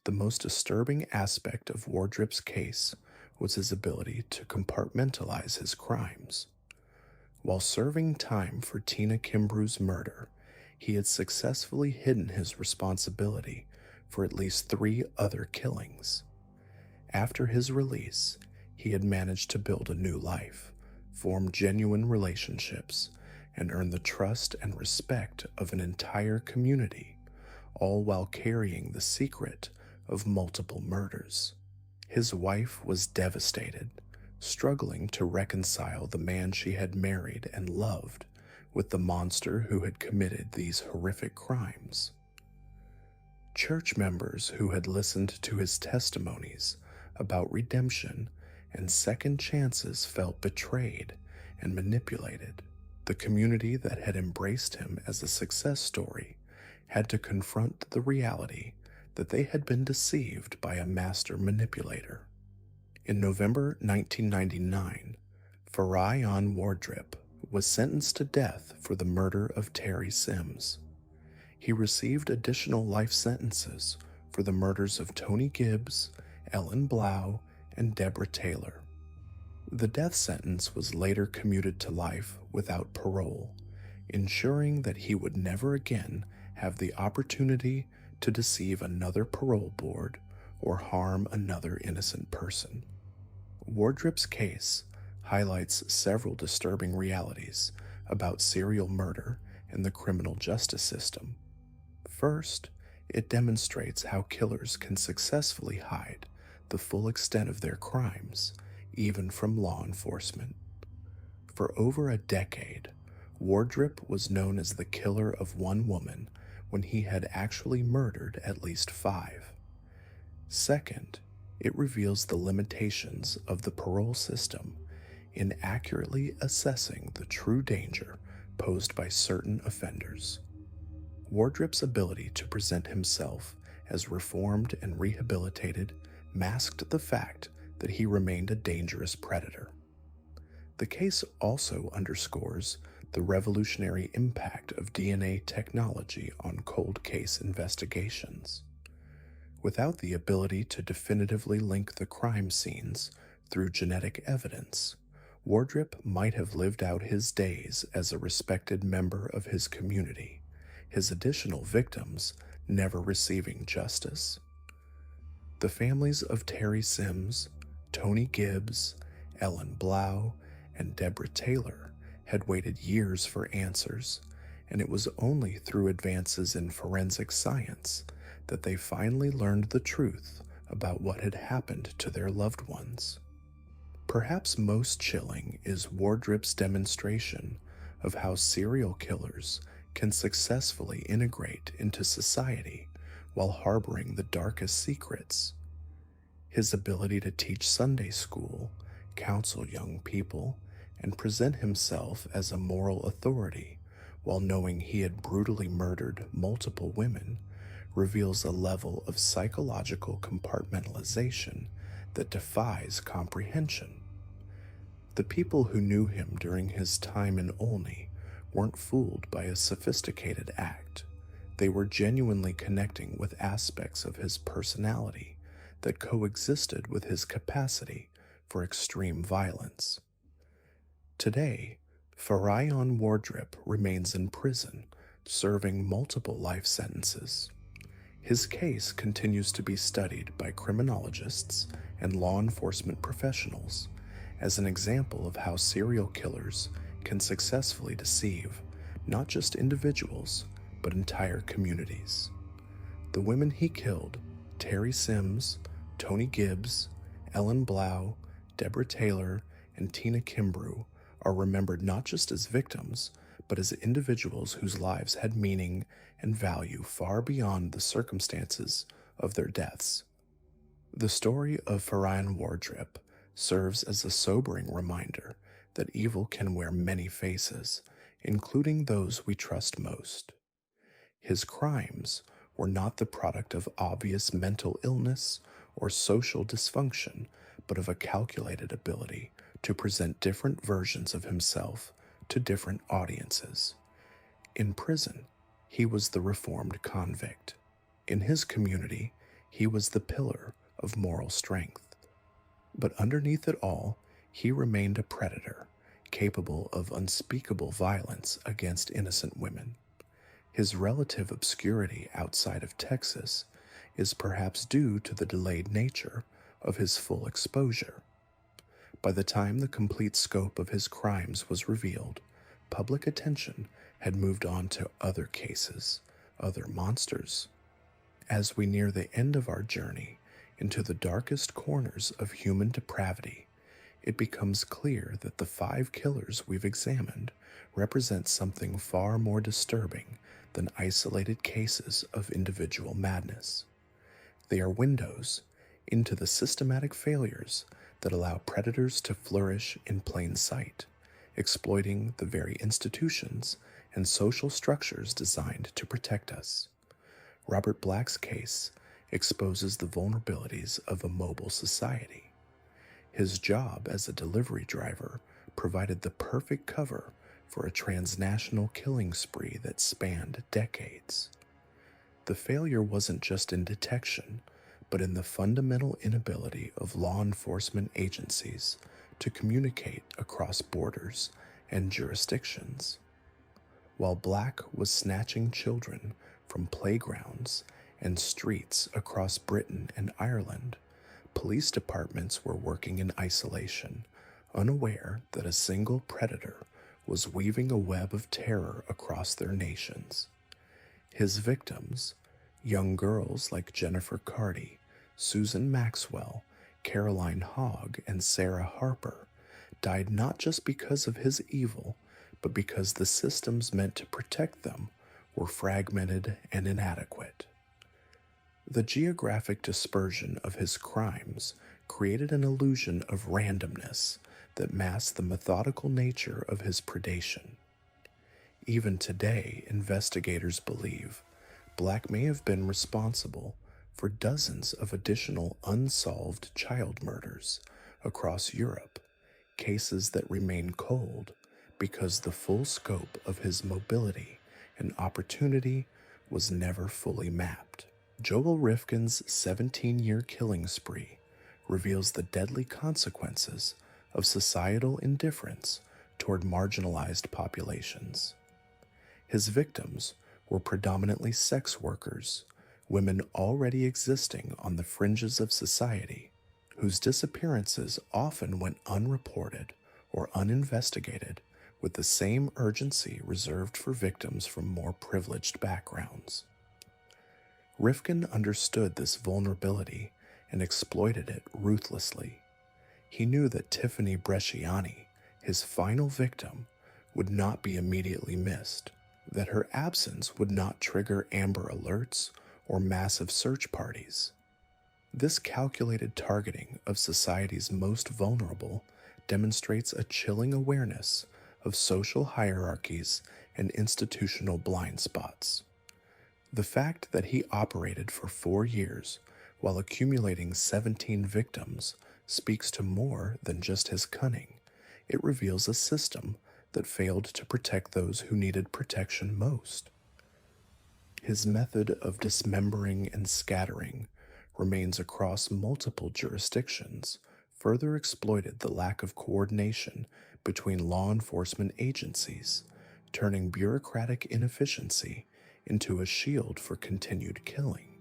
The most disturbing aspect of Wardrip's case was his ability to compartmentalize his crimes. While serving time for Tina Kimbrough's murder, he had successfully hidden his responsibility for at least 3 other killings. After his release, he had managed to build a new life, form genuine relationships, and earn the trust and respect of an entire community, all while carrying the secret of multiple murders. His wife was devastated, struggling to reconcile the man she had married and loved with the monster who had committed these horrific crimes. Church members who had listened to his testimonies about redemption and second chances felt betrayed and manipulated. The community that had embraced him as a success story had to confront the reality that they had been deceived by a master manipulator. In November 1999, Farion Wardrip was sentenced to death for the murder of Terry Sims. He received additional life sentences for the murders of Tony Gibbs, Ellen Blau, and Deborah Taylor. The death sentence was later commuted to life without parole, ensuring that he would never again have the opportunity to deceive another parole board or harm another innocent person. Wardrip's case highlights several disturbing realities about serial murder and the criminal justice system. First, it demonstrates how killers can successfully hide the full extent of their crimes, even from law enforcement. For over a decade, Wardrip was known as the killer of one woman when he had actually murdered at least 5. Second, it reveals the limitations of the parole system in accurately assessing the true danger posed by certain offenders. Wardrip's ability to present himself as reformed and rehabilitated masked the fact that he remained a dangerous predator. The case also underscores the revolutionary impact of DNA technology on cold case investigations. Without the ability to definitively link the crime scenes through genetic evidence, Wardrip might have lived out his days as a respected member of his community, his additional victims never receiving justice. The families of Terry Sims, Tony Gibbs, Ellen Blau, and Deborah Taylor had waited years for answers, and it was only through advances in forensic science that they finally learned the truth about what had happened to their loved ones. Perhaps most chilling is Wardrip's demonstration of how serial killers can successfully integrate into society while harboring the darkest secrets. His ability to teach Sunday school, counsel young people, and present himself as a moral authority while knowing he had brutally murdered multiple women reveals a level of psychological compartmentalization that defies comprehension. The people who knew him during his time in Olney weren't fooled by a sophisticated act. They were genuinely connecting with aspects of his personality that coexisted with his capacity for extreme violence. Today, Farion Wardrip remains in prison, serving multiple life sentences. His case continues to be studied by criminologists and law enforcement professionals as an example of how serial killers can successfully deceive not just individuals, but entire communities. The women he killed, Terry Sims, Tony Gibbs, Ellen Blau, Deborah Taylor, and Tina Kimbrough, are remembered not just as victims, but as individuals whose lives had meaning and value far beyond the circumstances of their deaths. The story of Farion Wardrip serves as a sobering reminder that evil can wear many faces, including those we trust most. His crimes were not the product of obvious mental illness or social dysfunction, but of a calculated ability to present different versions of himself to different audiences. In prison, he was the reformed convict. In his community, he was the pillar of moral strength. But underneath it all, he remained a predator, capable of unspeakable violence against innocent women. His relative obscurity outside of Texas is perhaps due to the delayed nature of his full exposure. By the time the complete scope of his crimes was revealed, public attention had moved on to other cases, other monsters. As we near the end of our journey into the darkest corners of human depravity, it becomes clear that the 5 killers we've examined represent something far more disturbing than isolated cases of individual madness. They are windows into the systematic failures that allow predators to flourish in plain sight, exploiting the very institutions and social structures designed to protect us. Robert Black's case exposes the vulnerabilities of a mobile society. His job as a delivery driver provided the perfect cover for a transnational killing spree that spanned decades. The failure wasn't just in detection, but in the fundamental inability of law enforcement agencies to communicate across borders and jurisdictions. While Black was snatching children from playgrounds and streets across Britain and Ireland, police departments were working in isolation, unaware that a single predator was weaving a web of terror across their nations. His victims, young girls like Jennifer Carty, Susan Maxwell, Caroline Hogg, and Sarah Harper, died not just because of his evil, but because the systems meant to protect them were fragmented and inadequate. The geographic dispersion of his crimes created an illusion of randomness that masked the methodical nature of his predation. Even today, investigators believe Black may have been responsible for dozens of additional unsolved child murders across Europe, cases that remain cold because the full scope of his mobility and opportunity was never fully mapped. Joel Rifkin's 17-year killing spree reveals the deadly consequences of societal indifference toward marginalized populations. His victims were predominantly sex workers, women already existing on the fringes of society, whose disappearances often went unreported or uninvestigated with the same urgency reserved for victims from more privileged backgrounds. Rifkin understood this vulnerability and exploited it ruthlessly. He knew that Tiffany Bresciani, his final victim, would not be immediately missed, that her absence would not trigger Amber Alerts or massive search parties. This calculated targeting of society's most vulnerable demonstrates a chilling awareness of social hierarchies and institutional blind spots. The fact that he operated for 4 years while accumulating 17 victims speaks to more than just his cunning. It reveals a system that failed to protect those who needed protection most. His method of dismembering and scattering remains across multiple jurisdictions, further exploited the lack of coordination between law enforcement agencies, turning bureaucratic inefficiency into a shield for continued killing.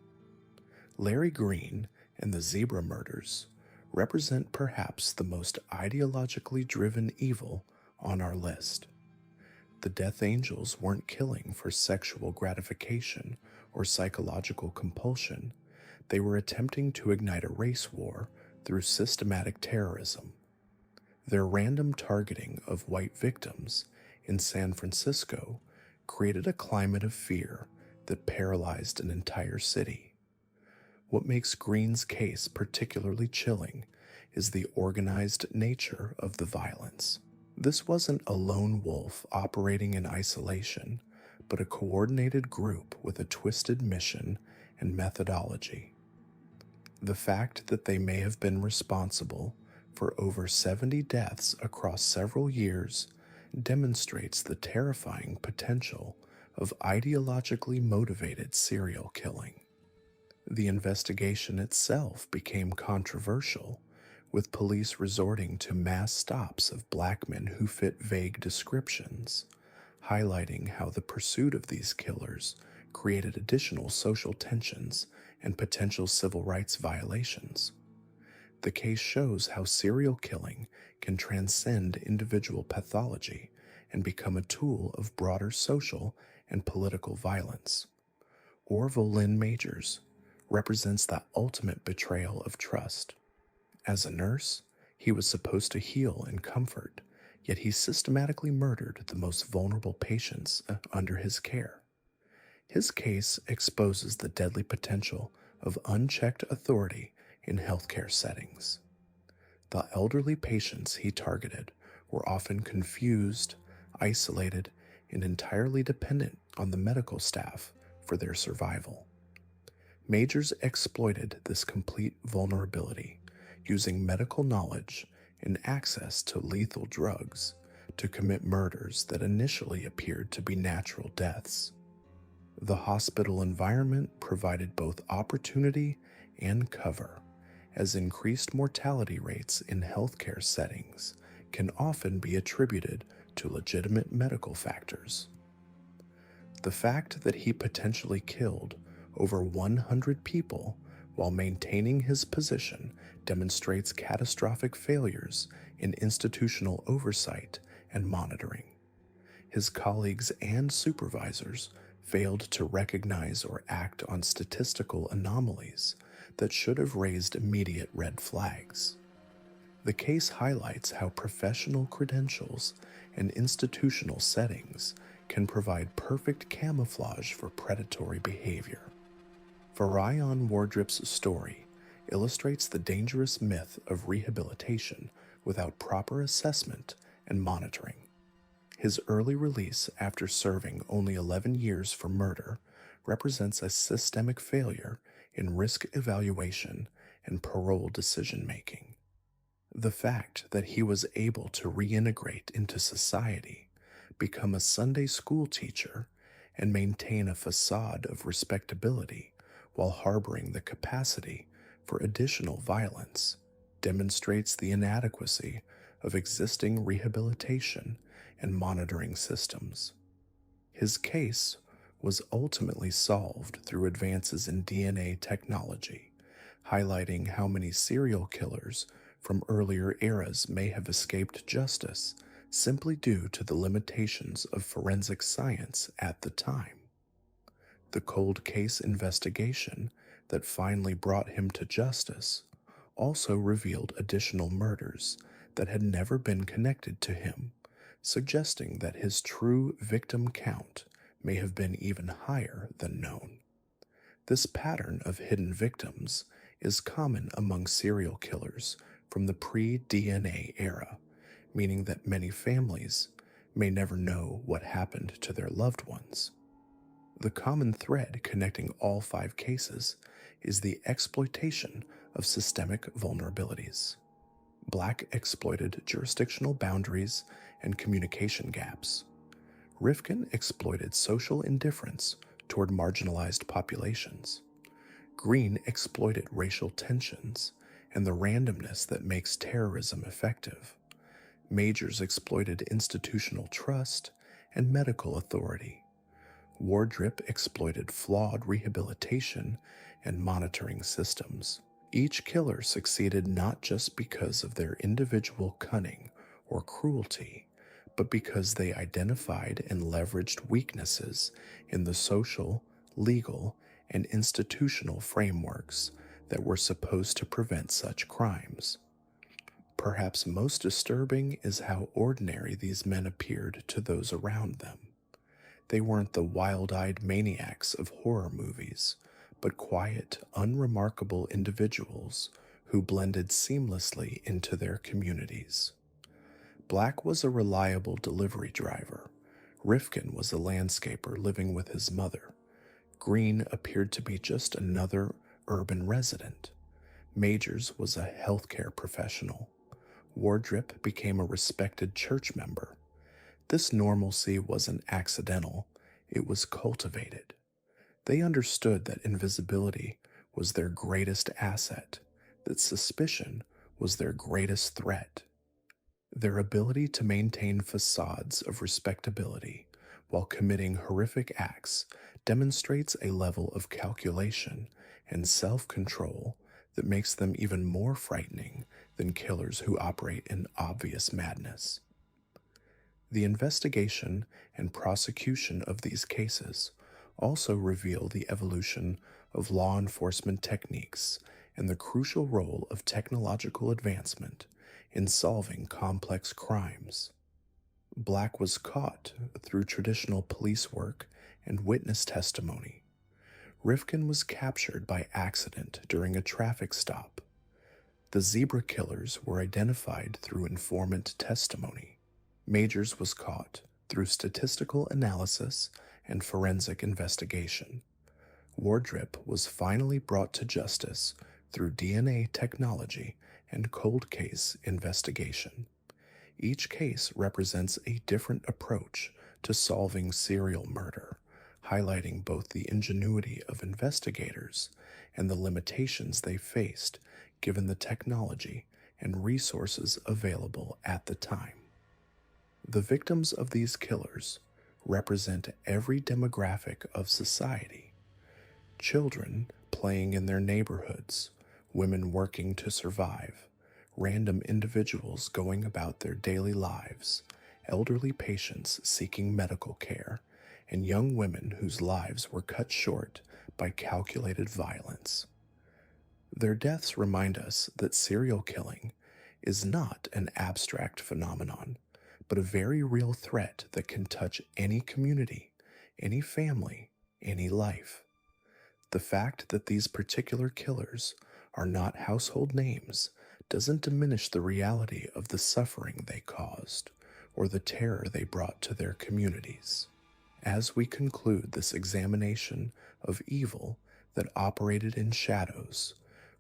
Larry Green and the Zebra murders represent perhaps the most ideologically driven evil on our list. The Death Angels weren't killing for sexual gratification or psychological compulsion. They were attempting to ignite a race war through systematic terrorism. Their random targeting of white victims in San Francisco created a climate of fear that paralyzed an entire city. What makes Green's case particularly chilling is the organized nature of the violence. This wasn't a lone wolf operating in isolation, but a coordinated group with a twisted mission and methodology. The fact that they may have been responsible for over 70 deaths across several years demonstrates the terrifying potential of ideologically motivated serial killing. The investigation itself became controversial, with police resorting to mass stops of black men who fit vague descriptions, highlighting how the pursuit of these killers created additional social tensions and potential civil rights violations. The case shows how serial killing can transcend individual pathology and become a tool of broader social and political violence. Orville Lynn Majors represents the ultimate betrayal of trust. As a nurse, he was supposed to heal and comfort, yet he systematically murdered the most vulnerable patients under his care. His case exposes the deadly potential of unchecked authority in healthcare settings. The elderly patients he targeted were often confused, isolated, and entirely dependent on the medical staff for their survival. Majors exploited this complete vulnerability, using medical knowledge and access to lethal drugs to commit murders that initially appeared to be natural deaths. The hospital environment provided both opportunity and cover, as increased mortality rates in healthcare settings can often be attributed to legitimate medical factors. The fact that he potentially killed over 100 people while maintaining his position demonstrates catastrophic failures in institutional oversight and monitoring. His colleagues and supervisors failed to recognize or act on statistical anomalies that should have raised immediate red flags. The case highlights how professional credentials and institutional settings can provide perfect camouflage for predatory behavior. Farion Wardrip's story illustrates the dangerous myth of rehabilitation without proper assessment and monitoring. His early release after serving only 11 years for murder represents a systemic failure in risk evaluation and parole decision-making. The fact that he was able to reintegrate into society, become a Sunday school teacher, and maintain a facade of respectability while harboring the capacity for additional violence demonstrates the inadequacy of existing rehabilitation and monitoring systems. His case was ultimately solved through advances in DNA technology, highlighting how many serial killers from earlier eras may have escaped justice simply due to the limitations of forensic science at the time. The cold case investigation that finally brought him to justice also revealed additional murders that had never been connected to him, suggesting that his true victim count may have been even higher than known. This pattern of hidden victims is common among serial killers from the pre-DNA era, meaning that many families may never know what happened to their loved ones. The common thread connecting all 5 cases is the exploitation of systemic vulnerabilities. Black exploited jurisdictional boundaries and communication gaps. Rifkin exploited social indifference toward marginalized populations. Green exploited racial tensions and the randomness that makes terrorism effective. Majors exploited institutional trust and medical authority. Wardrip exploited flawed rehabilitation and monitoring systems. Each killer succeeded not just because of their individual cunning or cruelty, but because they identified and leveraged weaknesses in the social, legal, and institutional frameworks that were supposed to prevent such crimes. Perhaps most disturbing is how ordinary these men appeared to those around them. They weren't the wild-eyed maniacs of horror movies, but quiet, unremarkable individuals who blended seamlessly into their communities. Black was a reliable delivery driver. Rifkin was a landscaper living with his mother. Green appeared to be just another urban resident. Majors was a healthcare professional. Wardrip became a respected church member. This normalcy wasn't accidental, it was cultivated. They understood that invisibility was their greatest asset, that suspicion was their greatest threat. Their ability to maintain facades of respectability while committing horrific acts demonstrates a level of calculation and self-control that makes them even more frightening than killers who operate in obvious madness. The investigation and prosecution of these cases also reveal the evolution of law enforcement techniques and the crucial role of technological advancement in solving complex crimes. Black was caught through traditional police work and witness testimony. Rifkin was captured by accident during a traffic stop. The zebra killers were identified through informant testimony. Majors was caught through statistical analysis and forensic investigation. Wardrip was finally brought to justice through DNA technology and cold case investigation. Each case represents a different approach to solving serial murder, highlighting both the ingenuity of investigators and the limitations they faced given the technology and resources available at the time. The victims of these killers represent every demographic of society. Children playing in their neighborhoods, women working to survive, random individuals going about their daily lives, elderly patients seeking medical care, and young women whose lives were cut short by calculated violence. Their deaths remind us that serial killing is not an abstract phenomenon, but a very real threat that can touch any community, any family, any life. The fact that these particular killers are not household names doesn't diminish the reality of the suffering they caused or the terror they brought to their communities. As we conclude this examination of evil that operated in shadows,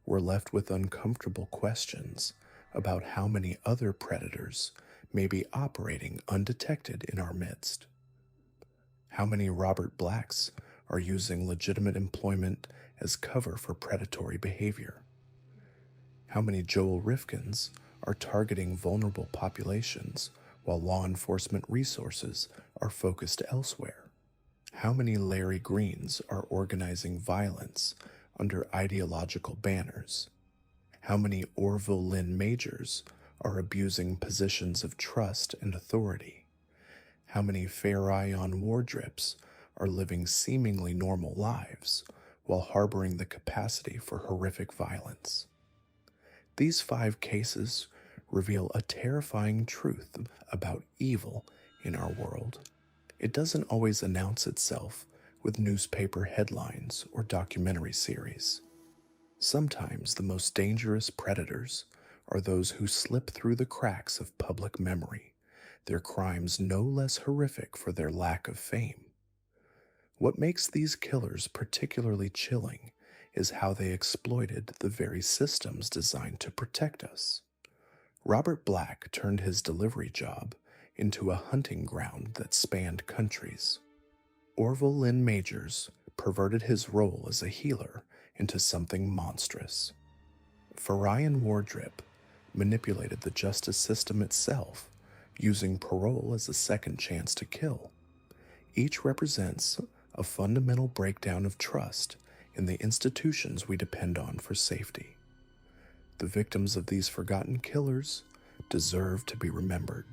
we're left with uncomfortable questions about how many other predators may be operating undetected in our midst. How many Robert Blacks are using legitimate employment as cover for predatory behavior? How many Joel Rifkins are targeting vulnerable populations while law enforcement resources are focused elsewhere? How many Larry Greens are organizing violence under ideological banners? How many Orville Lynn Majors are abusing positions of trust and authority? How many Farion Wardrips are living seemingly normal lives while harboring the capacity for horrific violence? These 5 cases reveal a terrifying truth about evil in our world. It doesn't always announce itself with newspaper headlines or documentary series. Sometimes the most dangerous predators are those who slip through the cracks of public memory, their crimes no less horrific for their lack of fame. What makes these killers particularly chilling is how they exploited the very systems designed to protect us. Robert Black turned his delivery job into a hunting ground that spanned countries. Orville Lynn Majors perverted his role as a healer into something monstrous. Farion Wardrip manipulated the justice system itself, using parole as a second chance to kill. Each represents a fundamental breakdown of trust in the institutions we depend on for safety. The victims of these forgotten killers deserve to be remembered.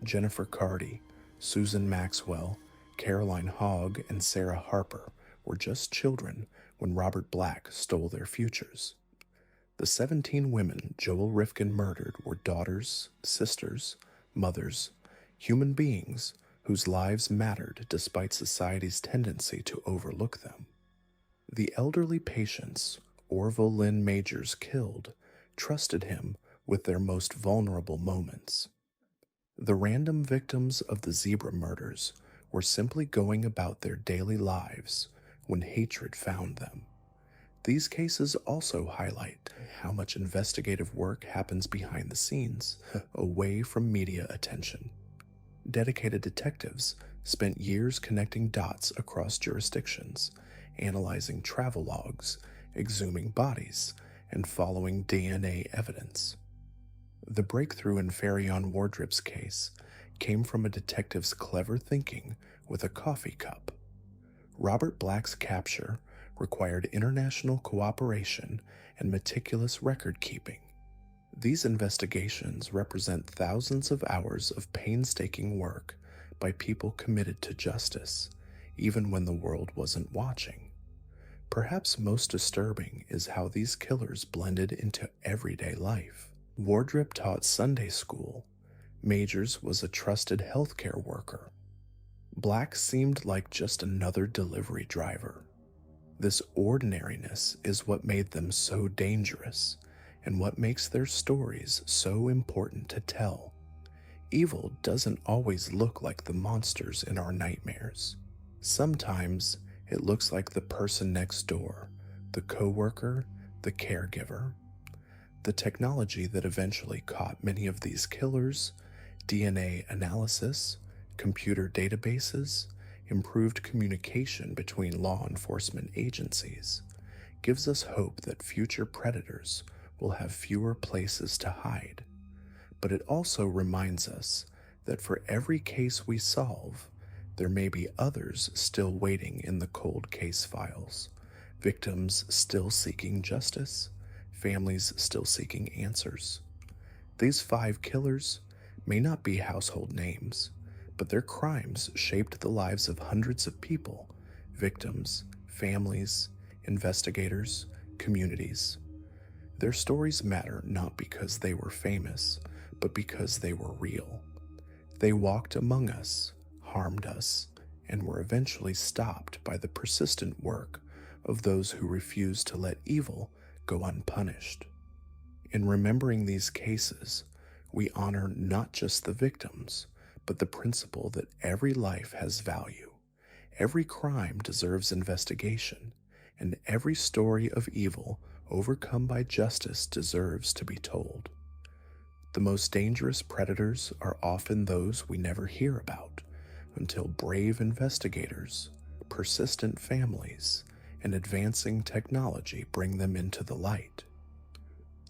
Jennifer Cardy, Susan Maxwell, Caroline Hogg, and Sarah Harper were just children when Robert Black stole their futures. The 17 women Joel Rifkin murdered were daughters, sisters, mothers, human beings whose lives mattered despite society's tendency to overlook them. The elderly patients Orville Lynn Majors killed trusted him with their most vulnerable moments. The random victims of the zebra murders were simply going about their daily lives when hatred found them. These cases also highlight how much investigative work happens behind the scenes, away from media attention. Dedicated detectives spent years connecting dots across jurisdictions, analyzing travel logs, exhuming bodies, and following DNA evidence. The breakthrough in Farion Wardrip's case came from a detective's clever thinking with a coffee cup. Robert Black's capture required international cooperation and meticulous record keeping. These investigations represent thousands of hours of painstaking work by people committed to justice, even when the world wasn't watching. Perhaps most disturbing is how these killers blended into everyday life. Wardrip taught Sunday school. Majors was a trusted healthcare worker. Black seemed like just another delivery driver. This ordinariness is what made them so dangerous, and what makes their stories so important to tell. Evil doesn't always look like the monsters in our nightmares. Sometimes it looks like the person next door, the coworker, the caregiver. The technology that eventually caught many of these killers, DNA analysis, computer databases, improved communication between law enforcement agencies, gives us hope that future predators will have fewer places to hide. But it also reminds us that for every case we solve, there may be others still waiting in the cold case files, victims still seeking justice, families still seeking answers. These 5 killers may not be household names, but their crimes shaped the lives of hundreds of people, victims, families, investigators, communities. Their stories matter not because they were famous, but because they were real. They walked among us, harmed us, and were eventually stopped by the persistent work of those who refused to let evil go unpunished. In remembering these cases, we honor not just the victims, but the principle that every life has value, every crime deserves investigation, and every story of evil overcome by justice deserves to be told. The most dangerous predators are often those we never hear about until brave investigators, persistent families, and advancing technology bring them into the light.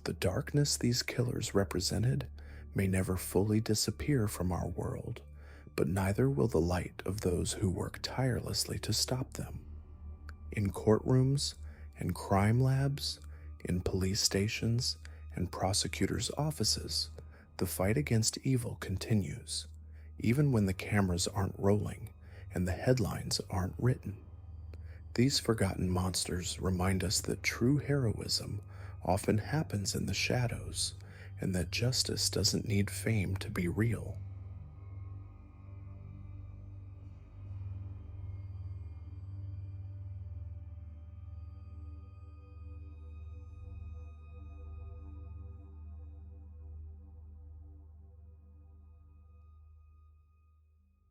The darkness these killers represented may never fully disappear from our world, but neither will the light of those who work tirelessly to stop them. In courtrooms and crime labs, in police stations and prosecutors' offices, The fight against evil continues, even when the cameras aren't rolling and the headlines aren't written. These forgotten monsters remind us that true heroism often happens in the shadows, and that justice doesn't need fame to be real.